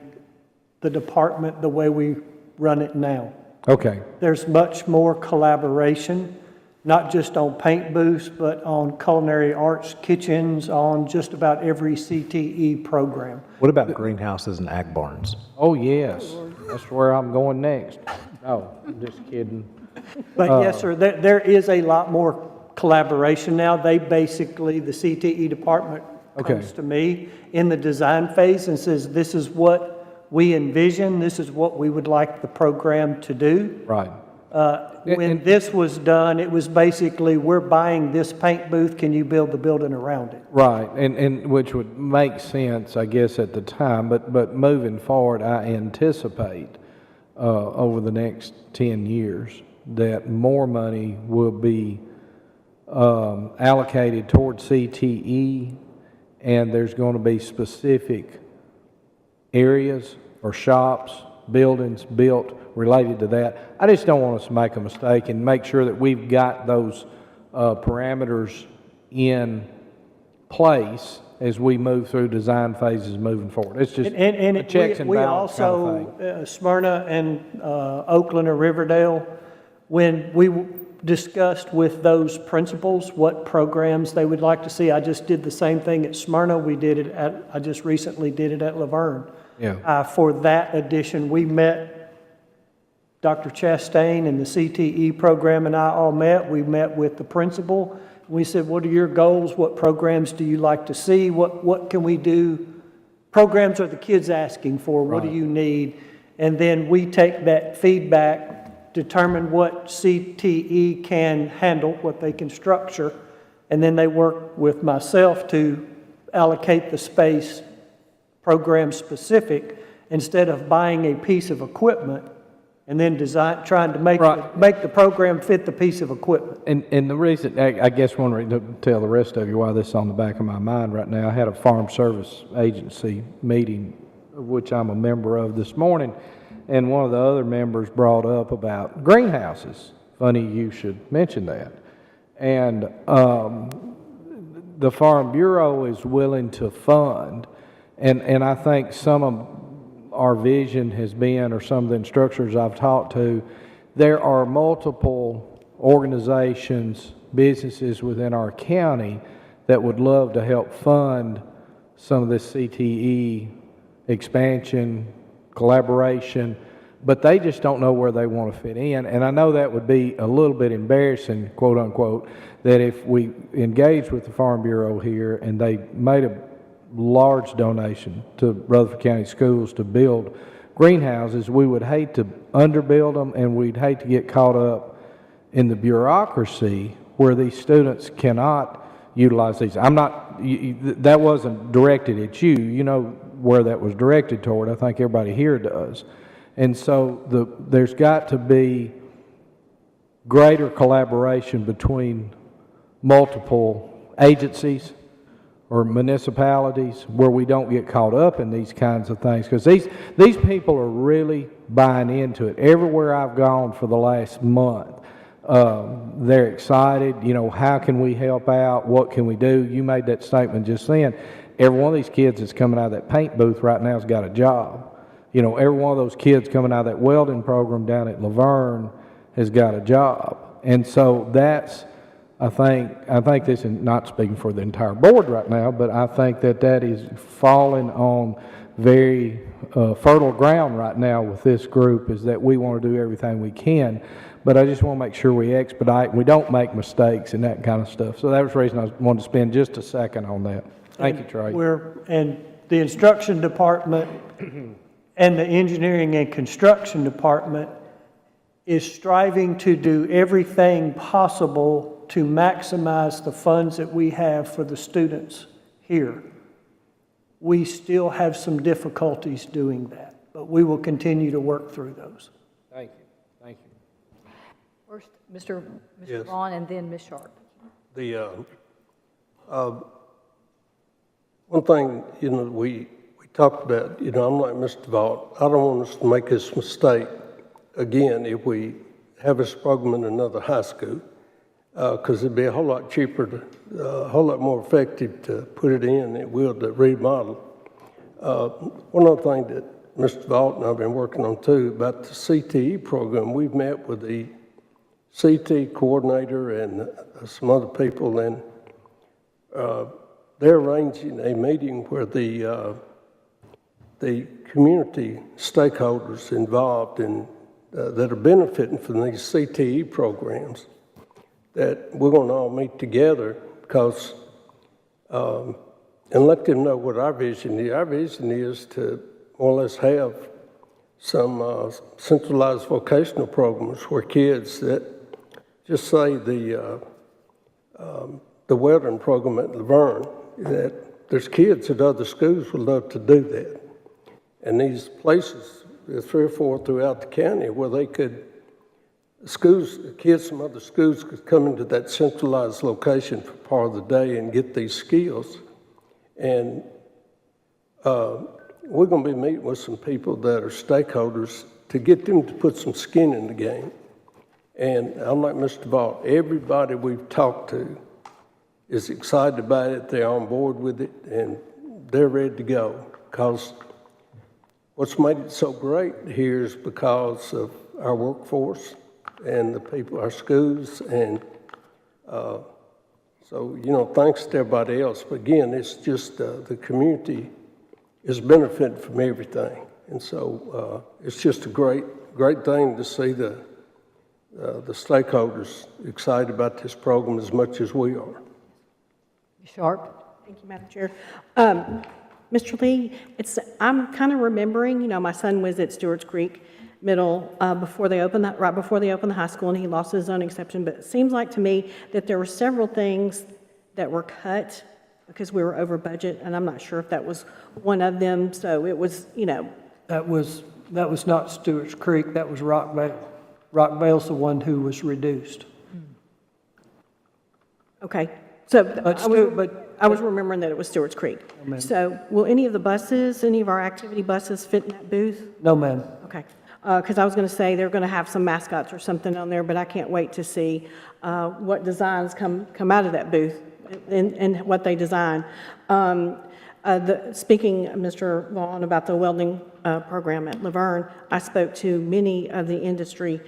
the department the way we run it now. Okay. There's much more collaboration, not just on paint booths, but on culinary arts kitchens, on just about every CTE program. What about greenhouses and ag barns? Oh, yes. That's where I'm going next. Oh, I'm just kidding. But yes, sir, there is a lot more collaboration now. They basically, the CTE department comes to me in the design phase and says, this is what we envision, this is what we would like the program to do. Right. When this was done, it was basically, we're buying this paint booth, can you build the building around it? Right, and which would make sense, I guess, at the time, but moving forward, I anticipate over the next 10 years that more money will be allocated toward CTE, and there's going to be specific areas or shops, buildings built related to that. I just don't want us to make a mistake and make sure that we've got those parameters in place as we move through design phases moving forward. It's just a checks and balance kind of thing. Also, Smyrna and Oakland or Riverdale, when we discussed with those principals what programs they would like to see, I just did the same thing at Smyrna. I just recently did it at Laverne. Yeah. For that addition, we met, Dr. Chastain and the CTE program and I all met. We met with the principal. We said, what are your goals? What programs do you like to see? What can we do? Programs are the kids asking for. What do you need? And then we take that feedback, determine what CTE can handle, what they can structure, and then they work with myself to allocate the space program specific instead of buying a piece of equipment and then trying to make the program fit the piece of equipment. And the reason, I guess one reason to tell the rest of you why this is on the back of my mind right now, I had a Farm Service Agency meeting, of which I'm a member of this morning, and one of the other members brought up about greenhouses. Funny you should mention that. And the Farm Bureau is willing to fund, and I think some of our vision has been, or some of the instructors I've talked to, there are multiple organizations, businesses within our county that would love to help fund some of this CTE expansion, collaboration, but they just don't know where they want to fit in. And I know that would be a little bit embarrassing, quote unquote, that if we engaged with the Farm Bureau here and they made a large donation to Rutherford County Schools to build greenhouses, we would hate to underbuild them, and we'd hate to get caught up in the bureaucracy where these students cannot utilize these. That wasn't directed at you. You know where that was directed toward. I think everybody here does. And so there's got to be greater collaboration between multiple agencies or municipalities where we don't get caught up in these kinds of things, because these people are really buying into it. Everywhere I've gone for the last month, they're excited. You know, how can we help out? What can we do? You made that statement just then. Every one of these kids that's coming out of that paint booth right now has got a job. You know, every one of those kids coming out of that welding program down at Laverne has got a job. And so that's, I think this is not speaking for the entire board right now, but I think that is falling on very fertile ground right now with this group, is that we want to do everything we can, but I just want to make sure we expedite and we don't make mistakes and that kind of stuff. So that was the reason I wanted to spend just a second on that. Thank you, Trey. And the instruction department and the engineering and construction department is striving to do everything possible to maximize the funds that we have for the students here. We still have some difficulties doing that, but we will continue to work through those. Thank you. Thank you. First, Mr. Yes. Vaughn, and then Ms. Sharp. One thing, we talked about, I'm like Mr. Vaught. I don't want us to make this mistake again if we have this program in another high school, because it'd be a whole lot cheaper, a whole lot more effective to put it in than it will to remodel. One other thing that Mr. Vaught and I've been working on too about the CTE program, we've met with the CT coordinator and some other people, and they're arranging a meeting where the community stakeholders involved in that are benefiting from these CTE programs, that we're going to all meet together because and let them know what our vision is. Our vision is to more or less have some centralized vocational programs where kids that, just say the welding program at Laverne, that there's kids at other schools would love to do that. And these places, there's 3 or 4 throughout the county where they could, kids from other schools could come into that centralized location for part of the day and get these skills. And we're going to be meeting with some people that are stakeholders to get them to put some skin in the game. And I'm like Mr. Vaught, everybody we've talked to is excited about it, they're on board with it, and they're ready to go. Because what's made it so great here is because of our workforce and the people, our schools, and so, thanks to everybody else. But again, it's just the community is benefiting from everything. And so it's just a great thing to see the stakeholders excited about this program as much as we are. Ms. Sharp? Thank you, Madam Chair. Mr. Lee, I'm kind of remembering, my son was at Stewart's Creek Middle right before they opened the high school, and he lost his own exception. But it seems like to me that there were several things that were cut because we were over budget, and I'm not sure if that was one of them. So it was, That was not Stewart's Creek, that was Rockvale. Rockvale's the one who was reduced. Okay. So I was But remembering that it was Stewart's Creek. Oh, ma'am. So will any of our activity buses fit in that booth? no, ma'am. Okay. Because I was going to say they're going to have some mascots or something on there, but I can't wait to see what designs come out of that booth and what they design. Speaking, Mr. Vaughn, about the welding program at Laverne, I spoke to many of the industry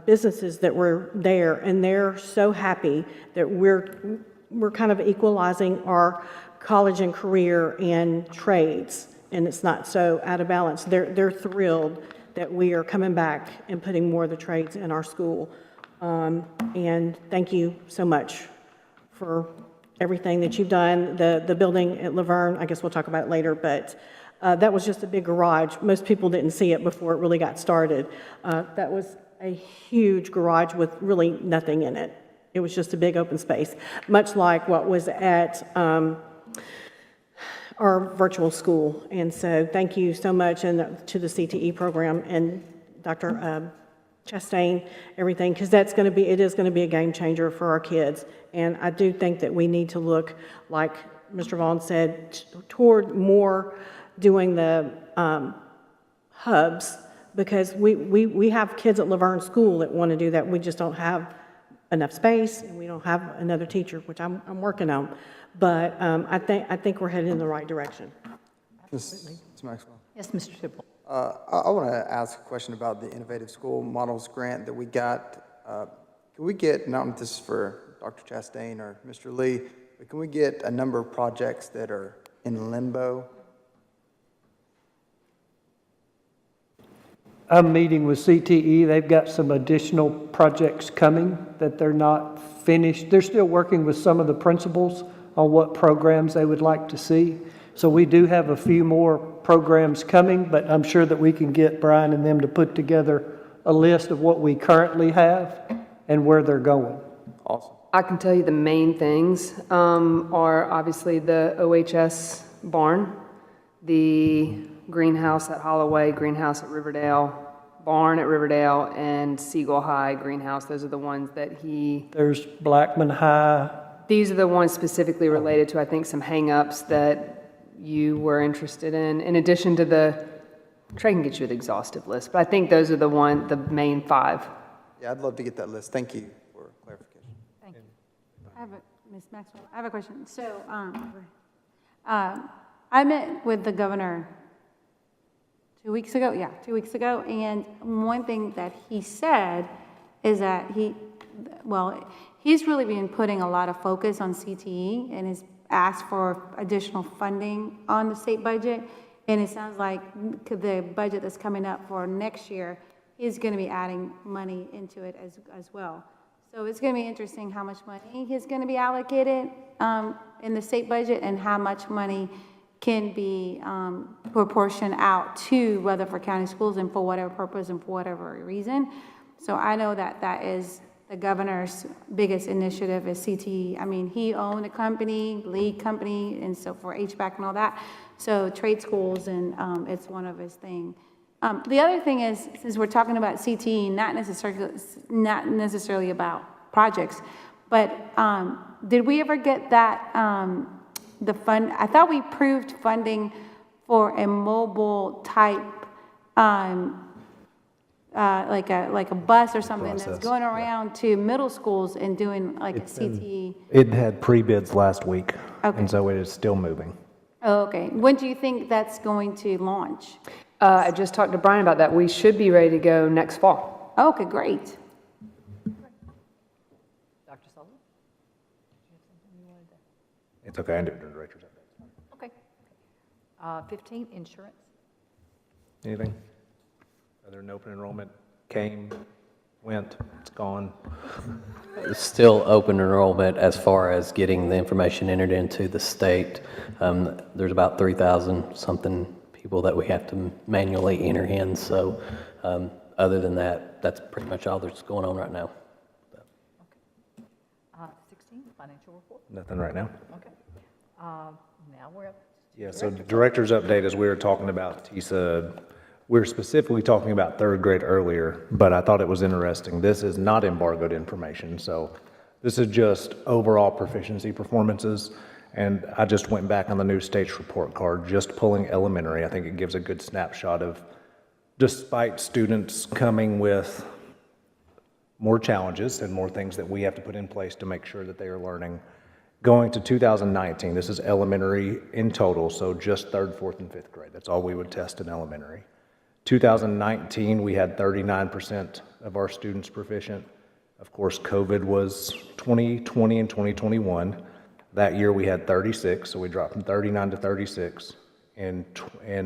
businesses that were there, and they're so happy that we're kind of equalizing our college and career and trades, and it's not so out of balance. They're thrilled that we are coming back and putting more of the trades in our school. And thank you so much for everything that you've done. The building at Laverne, I guess we'll talk about it later, but that was just a big garage. Most people didn't see it before it really got started. That was a huge garage with really nothing in it. It was just a big open space, much like what was at our virtual school. And so thank you so much, and to the CTE program and Dr. Chastain, everything, because it is going to be a game changer for our kids. And I do think that we need to look, like Mr. Vaughn said, toward more doing the hubs, because we have kids at Laverne School that want to do that. We just don't have enough space, and we don't have another teacher, which I'm working on. But I think we're headed in the right direction. Ms. Maxwell. Yes, Mr. Tipple. I want to ask a question about the Innovative School Models grant that we got. Can we get, not if this is for Dr. Chastain or Mr. Lee, but can we get a number of projects that are in limbo? I'm meeting with CTE. They've got some additional projects coming that they're not finished. They're still working with some of the principals on what programs they would like to see. So we do have a few more programs coming, but I'm sure that we can get Brian and them to put together a list of what we currently have and where they're going. Awesome. I can tell you the main things are obviously the OHS barn, the greenhouse at Holloway, greenhouse at Riverdale, barn at Riverdale, and Siegel High greenhouse. Those are the ones that There's Blackman High. these are the ones specifically related to, I think, some hangups that you were interested in addition to Trey can get you the exhaustive list, but I think those are the main 5. Yeah, I'd love to get that list. Thank you for clarification. Thank you. Ms. Maxwell, I have a question. So, I met with the governor 2 weeks ago. Yeah, 2 weeks ago. And one thing that he said is that he's really been putting a lot of focus on CTE and has asked for additional funding on the state budget. And it sounds like the budget that's coming up for next year is going to be adding money into it as well. So it's going to be interesting how much money is going to be allocated in the state budget and how much money can be proportioned out to Rutherford County Schools and for whatever purpose and for whatever reason. So I know that is the governor's biggest initiative is CTE. I mean, he owned a company, lead company, and so for HVAC and all that. So trade schools, and it's one of his things. The other thing is, since we're talking about CTE, not necessarily about projects, but did we ever get that, the fund? I thought we approved funding for a mobile type, like a bus or something that's going around to middle schools and doing like a CTE. It had pre-bids last week, Okay. and so it is still moving. Oh, okay. When do you think that's going to launch? I just talked to Brian about that. We should be ready to go next fall. Okay, great. Dr. Sullivan? It's okay, I do it during director's update. Okay. 15, insurance. Anything? Other than open enrollment came, went, it's gone. It's still open enrollment as far as getting the information entered into the state. There's about 3,000 something people that we have to manually enter in. So other than that, that's pretty much all that's going on right now. 16, financial report. Nothing right now. Okay. Now we're up. Yeah, so the director's update, as we were talking about TISA, we were specifically talking about third grade earlier, but I thought it was interesting. This is not embargoed information, so this is just overall proficiency performances. And I just went back on the new state's report card, just pulling elementary. I think it gives a good snapshot of, despite students coming with more challenges and more things that we have to put in place to make sure that they are learning. Going to 2019, this is elementary in total, so just third, fourth, and fifth grade. That's all we would test in elementary. 2019, we had 39% of our students proficient. Of course, COVID was 2020 and 2021. That year we had 36, so we dropped from 39 to 36, and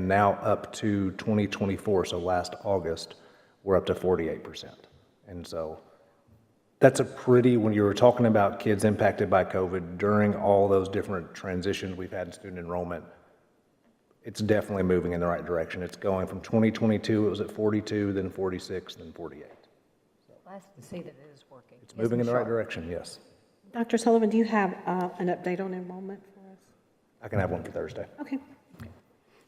now up to 2024, so last August, we're up to 48%. And so that's a pretty, when you were talking about kids impacted by COVID, during all those different transitions we've had in student enrollment, it's definitely moving in the right direction. It's going from 2022, it was at 42, then 46, then 48. Nice to see that it is working. It's moving in the right direction, yes. Dr. Sullivan, do you have an update on enrollment for us? I can have one for Thursday. Okay.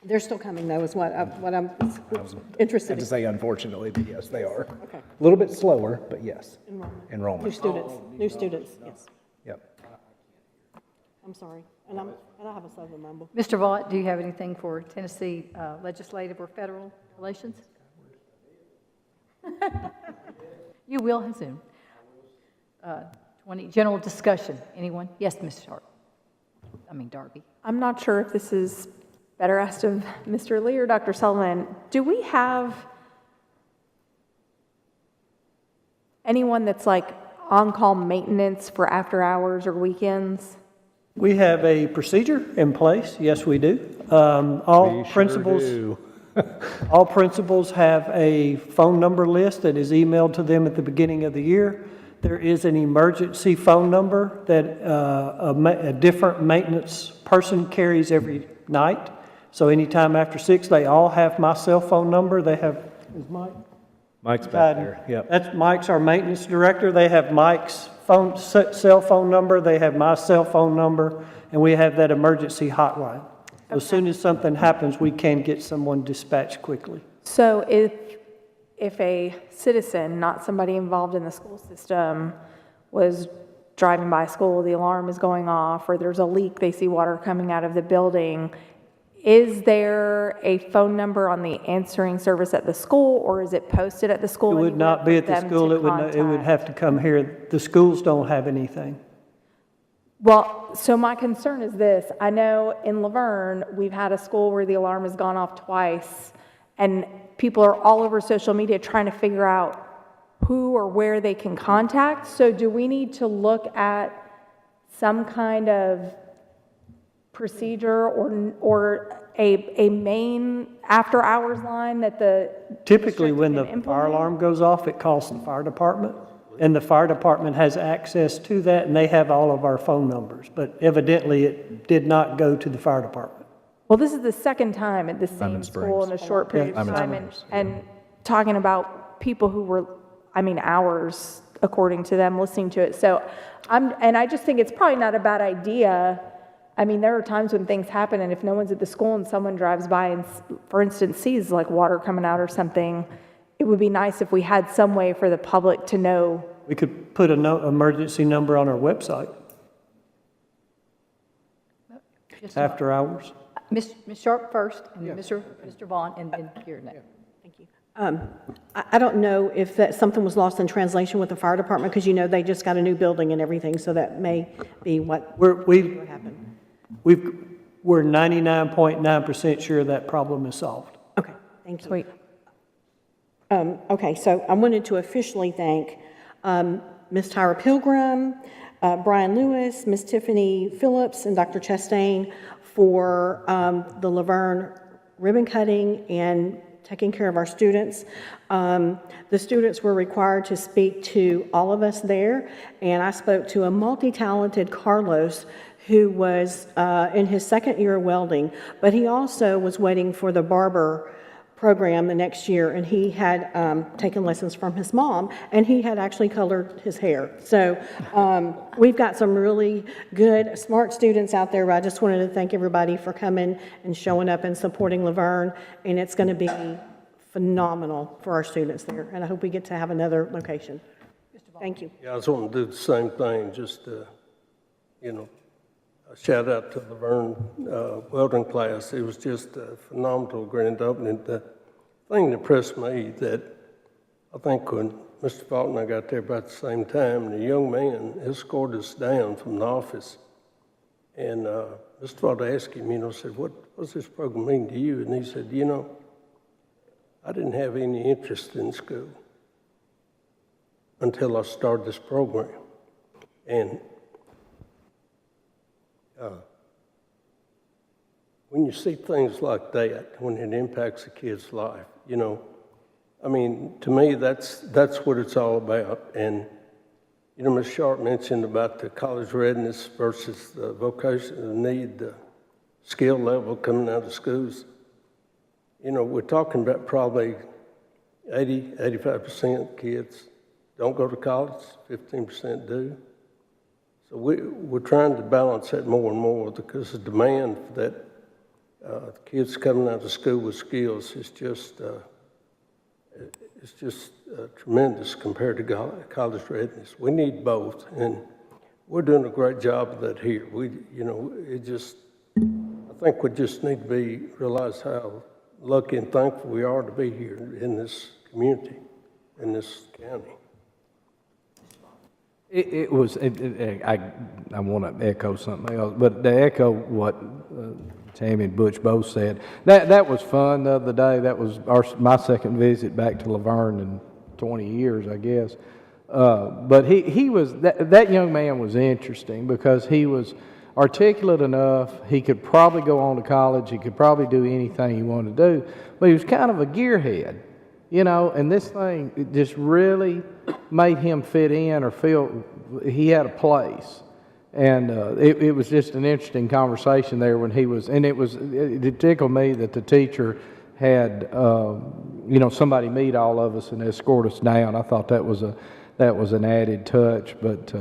They're still coming, though, is what I'm I was interested had to in. say unfortunately, but yes, they are. Okay. A little bit slower, but yes. New Enrollment. students, yes. Yep. I'm sorry. And I have a southern mumble. Mr. Vaught, do you have anything for Tennessee legislative or federal relations? You will soon. 20, general discussion. Anyone? Yes, Ms. Sharp. Darby. I'm not sure if this is better asked of Mr. Lee or Dr. Sullivan. Do we have anyone that's like on-call maintenance for after hours or weekends? We have a procedure in place, yes, we do. All principals, all principals have a phone number list that is emailed to them at the beginning of the year. there is an emergency phone number that a different maintenance person carries every night. So anytime after 6, they all have my cell phone number. They have, is Mike? Mike's back there, yep. That's Mike's our maintenance director. They have Mike's cell phone number. They have my cell phone number, and we have that emergency hotline. As soon as something happens, we can get someone dispatched quickly. So if a citizen, not somebody involved in the school system, was driving by school, the alarm is going off, or there's a leak, they see water coming out of the building, is there a phone number on the answering service at the school, or is it posted at the school? It would not be at the school. It would contact? have to come here. The schools don't have anything. Well, so my concern is this. I know in Laverne, we've had a school where the alarm has gone off twice, and people are all over social media trying to figure out who or where they can contact. So do we need to look at some kind of procedure or a main after-hours line that the Typically, district when the can implement? fire alarm goes off, it calls the fire department, and the fire department has access to that, and they have all of our phone numbers. But evidently, it did not go to the fire department. Well, this is the second time at the same Diamond school in a Springs. short period of Diamond time, Springs, and talking about people who were, hours, according to them, listening to it. So I just think it's probably not a bad idea. There are times when things happen, and if no one's at the school and someone drives by and, for instance, sees like water coming out or something, it would be nice if we had some way for the public to know. We could put an emergency number on our website after hours. Ms. Sharp first, and then Mr. Vaughn, and then Kieran. Thank you. I don't know if that something was lost in translation with the fire department, because they just got a new building and everything, so that may be what happened. We're 99.9% sure that problem is solved. Okay, thank you. Sweet. Okay, so I wanted to officially thank Ms. Tyra Pilgrim, Brian Lewis, Ms. Tiffany Phillips, and Dr. Chastain for the Laverne ribbon cutting and taking care of our students. The students were required to speak to all of us there, and I spoke to a multi-talented Carlos who was in his second year of welding, but he also was waiting for the barber program the next year, and he had taken lessons from his mom, and he had actually colored his hair. So we've got some really good, smart students out there. I just wanted to thank everybody for coming and showing up and supporting Laverne, and it's going to be phenomenal for our students there, and I hope we get to have another location. Thank you. Yeah, I just want to do the same thing, just, a shout out to the Laverne welding class. It was just a phenomenal grand opening. The thing that impressed me that I think when Mr. Vaughn and I got there about the same time, the young man escorted us down from the office. And Mr. Vaughn asked him, said, what's this program mean to you? And he said, I didn't have any interest in school until I started this program. And when you see things like that, when it impacts a kid's life, to me, that's what it's all about. And, Ms. Sharp mentioned about the college readiness versus the vocational need, the skill level coming out of schools. We're talking about probably 85% kids don't go to college, 15% do. So we're trying to balance that more and more because the demand for that kids coming out of school with skills is just tremendous compared to college readiness. We need both, and we're doing a great job of that here. I think we just need to realize how lucky and thankful we are to be here in this community, in this county. I want to echo something else, but to echo what Tammy and Butch both said, that was fun the other day. That was my second visit back to Laverne in 20 years, I guess. But he was that young man was interesting because he was articulate enough. He could probably go on to college. He could probably do anything he wanted to do, but he was kind of a gearhead. you know, and this thing it just really made him fit in or feel he had a place. And it was just an interesting conversation there when he was, and it tickled me that the teacher had, you know, somebody meet all of us and escort us down. I thought that was an added touch. But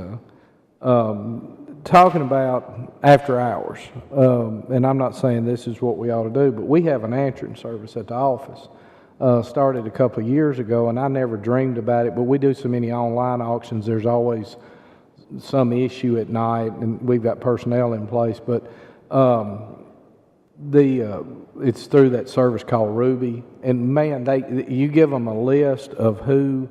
talking about after hours, and I'm not saying this is what we ought to do, but we have an answering service at the office. Started a couple of years ago, and I never dreamed about it, but we do so many online auctions, there's always some issue at night, and we've got personnel in place, but it's through that service called Ruby, and man, you give them a list of who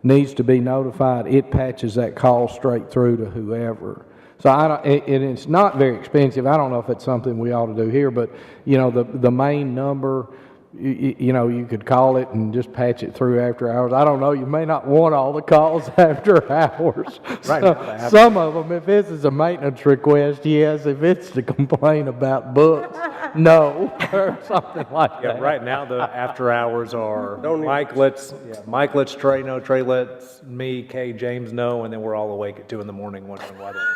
needs to be notified, it patches that call straight through to whoever. So and it's not very expensive. I don't know if it's something we ought to do here, but you know, the main number, you know, you could call it and just patch it through after hours. I don't know, you may not want all the calls after hours. Right. Some of them, if this is a maintenance request, yes. If it's to complain about books, no, or something like Yeah, that. right now the after hours are Mike lets Trey know, Trey lets me, Kay, James know, and then we're all awake at 2 a.m. wondering why.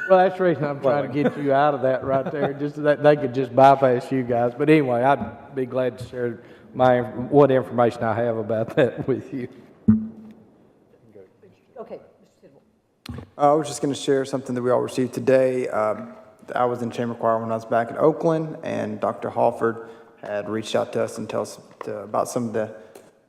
Well, that's the reason I'm trying to get you out of that right there. Just that they could just bypass you guys. But anyway, I'd be glad to share what information I have about that with you. Okay, Mr. Tidwell. I was just going to share something that we all received today. I was in chamber choir when I was back in Oakland, and Dr. Halford had reached out to us and tell us about some of the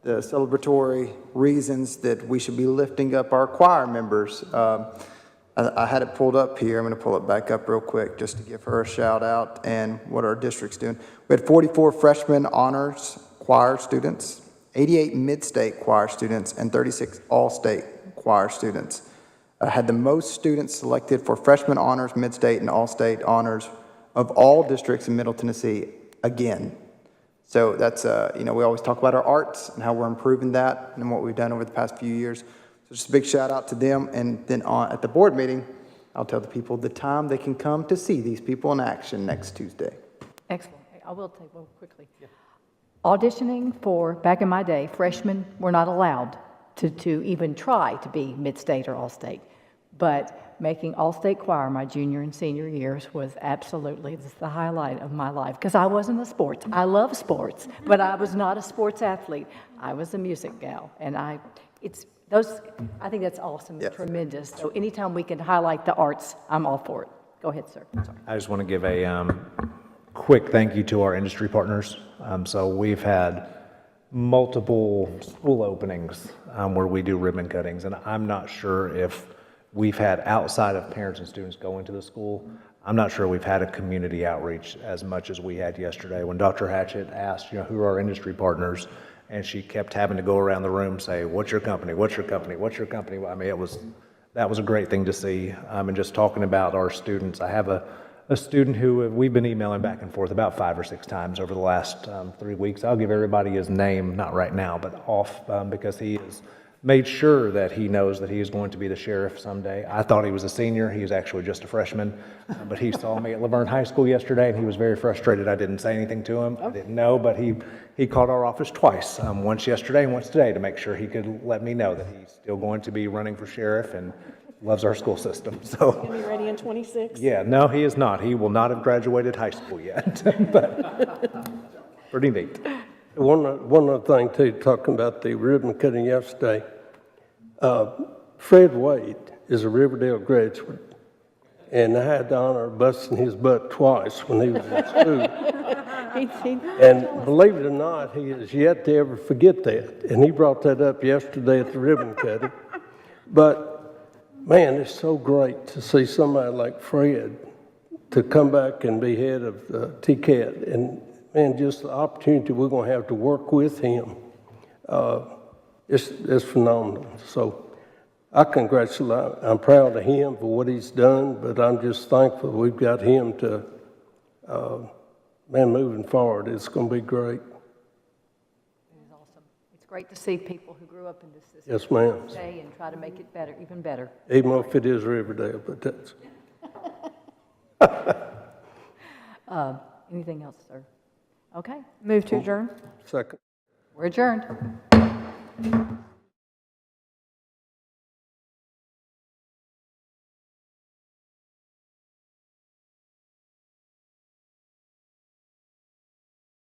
celebratory reasons that we should be lifting up our choir members. I had it pulled up here. I'm going to pull it back up real quick just to give her a shout out and what our district's doing. We had 44 freshman honors choir students, 88 mid-state choir students, and 36 all-state choir students. Had the most students selected for freshman honors, mid-state, and all-state honors of all districts in Middle Tennessee again. So that's, you know, we always talk about our arts and how we're improving that and what we've done over the past few years. So just a big shout out to them. And then at the board meeting, I'll tell the people the time they can come to see these people in action next Tuesday. Excellent. I will take one quickly. Yeah. Auditioning for, back in my day, freshmen were not allowed to even try to be mid-state or all-state. But making all-state choir my junior and senior years was absolutely the highlight of my life, because I wasn't a sports. I love sports, but I was not a sports athlete. I was a music gal, and I think that's awesome, yes. Tremendous. So anytime we can highlight the arts, I'm all for it. Go ahead, sir. Sorry. I just want to give a quick thank you to our industry partners. So we've had multiple school openings where we do ribbon cuttings, and I'm not sure if we've had, outside of parents and students going to the school, I'm not sure we've had a community outreach as much as we had yesterday when Dr. Hatchett asked, you know, who are our industry partners, and she kept having to go around the room say, what's your company, what's your company, what's your company? I mean, that was a great thing to see. And just talking about our students, I have a student who we've been emailing back and forth about 5 or 6 times over the last 3 weeks. I'll give everybody his name, not right now, but off, because he has made sure that he knows that he is going to be the sheriff someday. I thought he was a senior. He was actually just a freshman, but he saw me at Laverne High School yesterday, and he was very frustrated. I didn't say anything to him. I didn't know, but he called our office twice, once yesterday and once today, to make sure he could let me know that he's still going to be running for sheriff and loves our school system. So, He'll be ready in 26? Yeah, no, he is not. He will not have graduated high school yet, but pretty neat. One other thing, too, talking about the ribbon cutting yesterday. Fred Wade is a Riverdale graduate, and I had the honor of busting his butt twice when he was in school. And believe it or not, he has yet to ever forget that. And he brought that up yesterday at the ribbon cutting. But, man, it's so great to see somebody like Fred to come back and be head of TCAT. And, man, just the opportunity we're going to have to work with him. It's phenomenal. So I congratulate, I'm proud of him for what he's done, but I'm just thankful we've got him to, moving forward, it's going to be great. It is awesome. It's great to see people who grew up in this system. Yes, ma'am. Stay and try to make it better, even better. Even if it is Riverdale, but that's... Anything else, sir? Okay. Move to adjourn. Second. We're adjourned. you.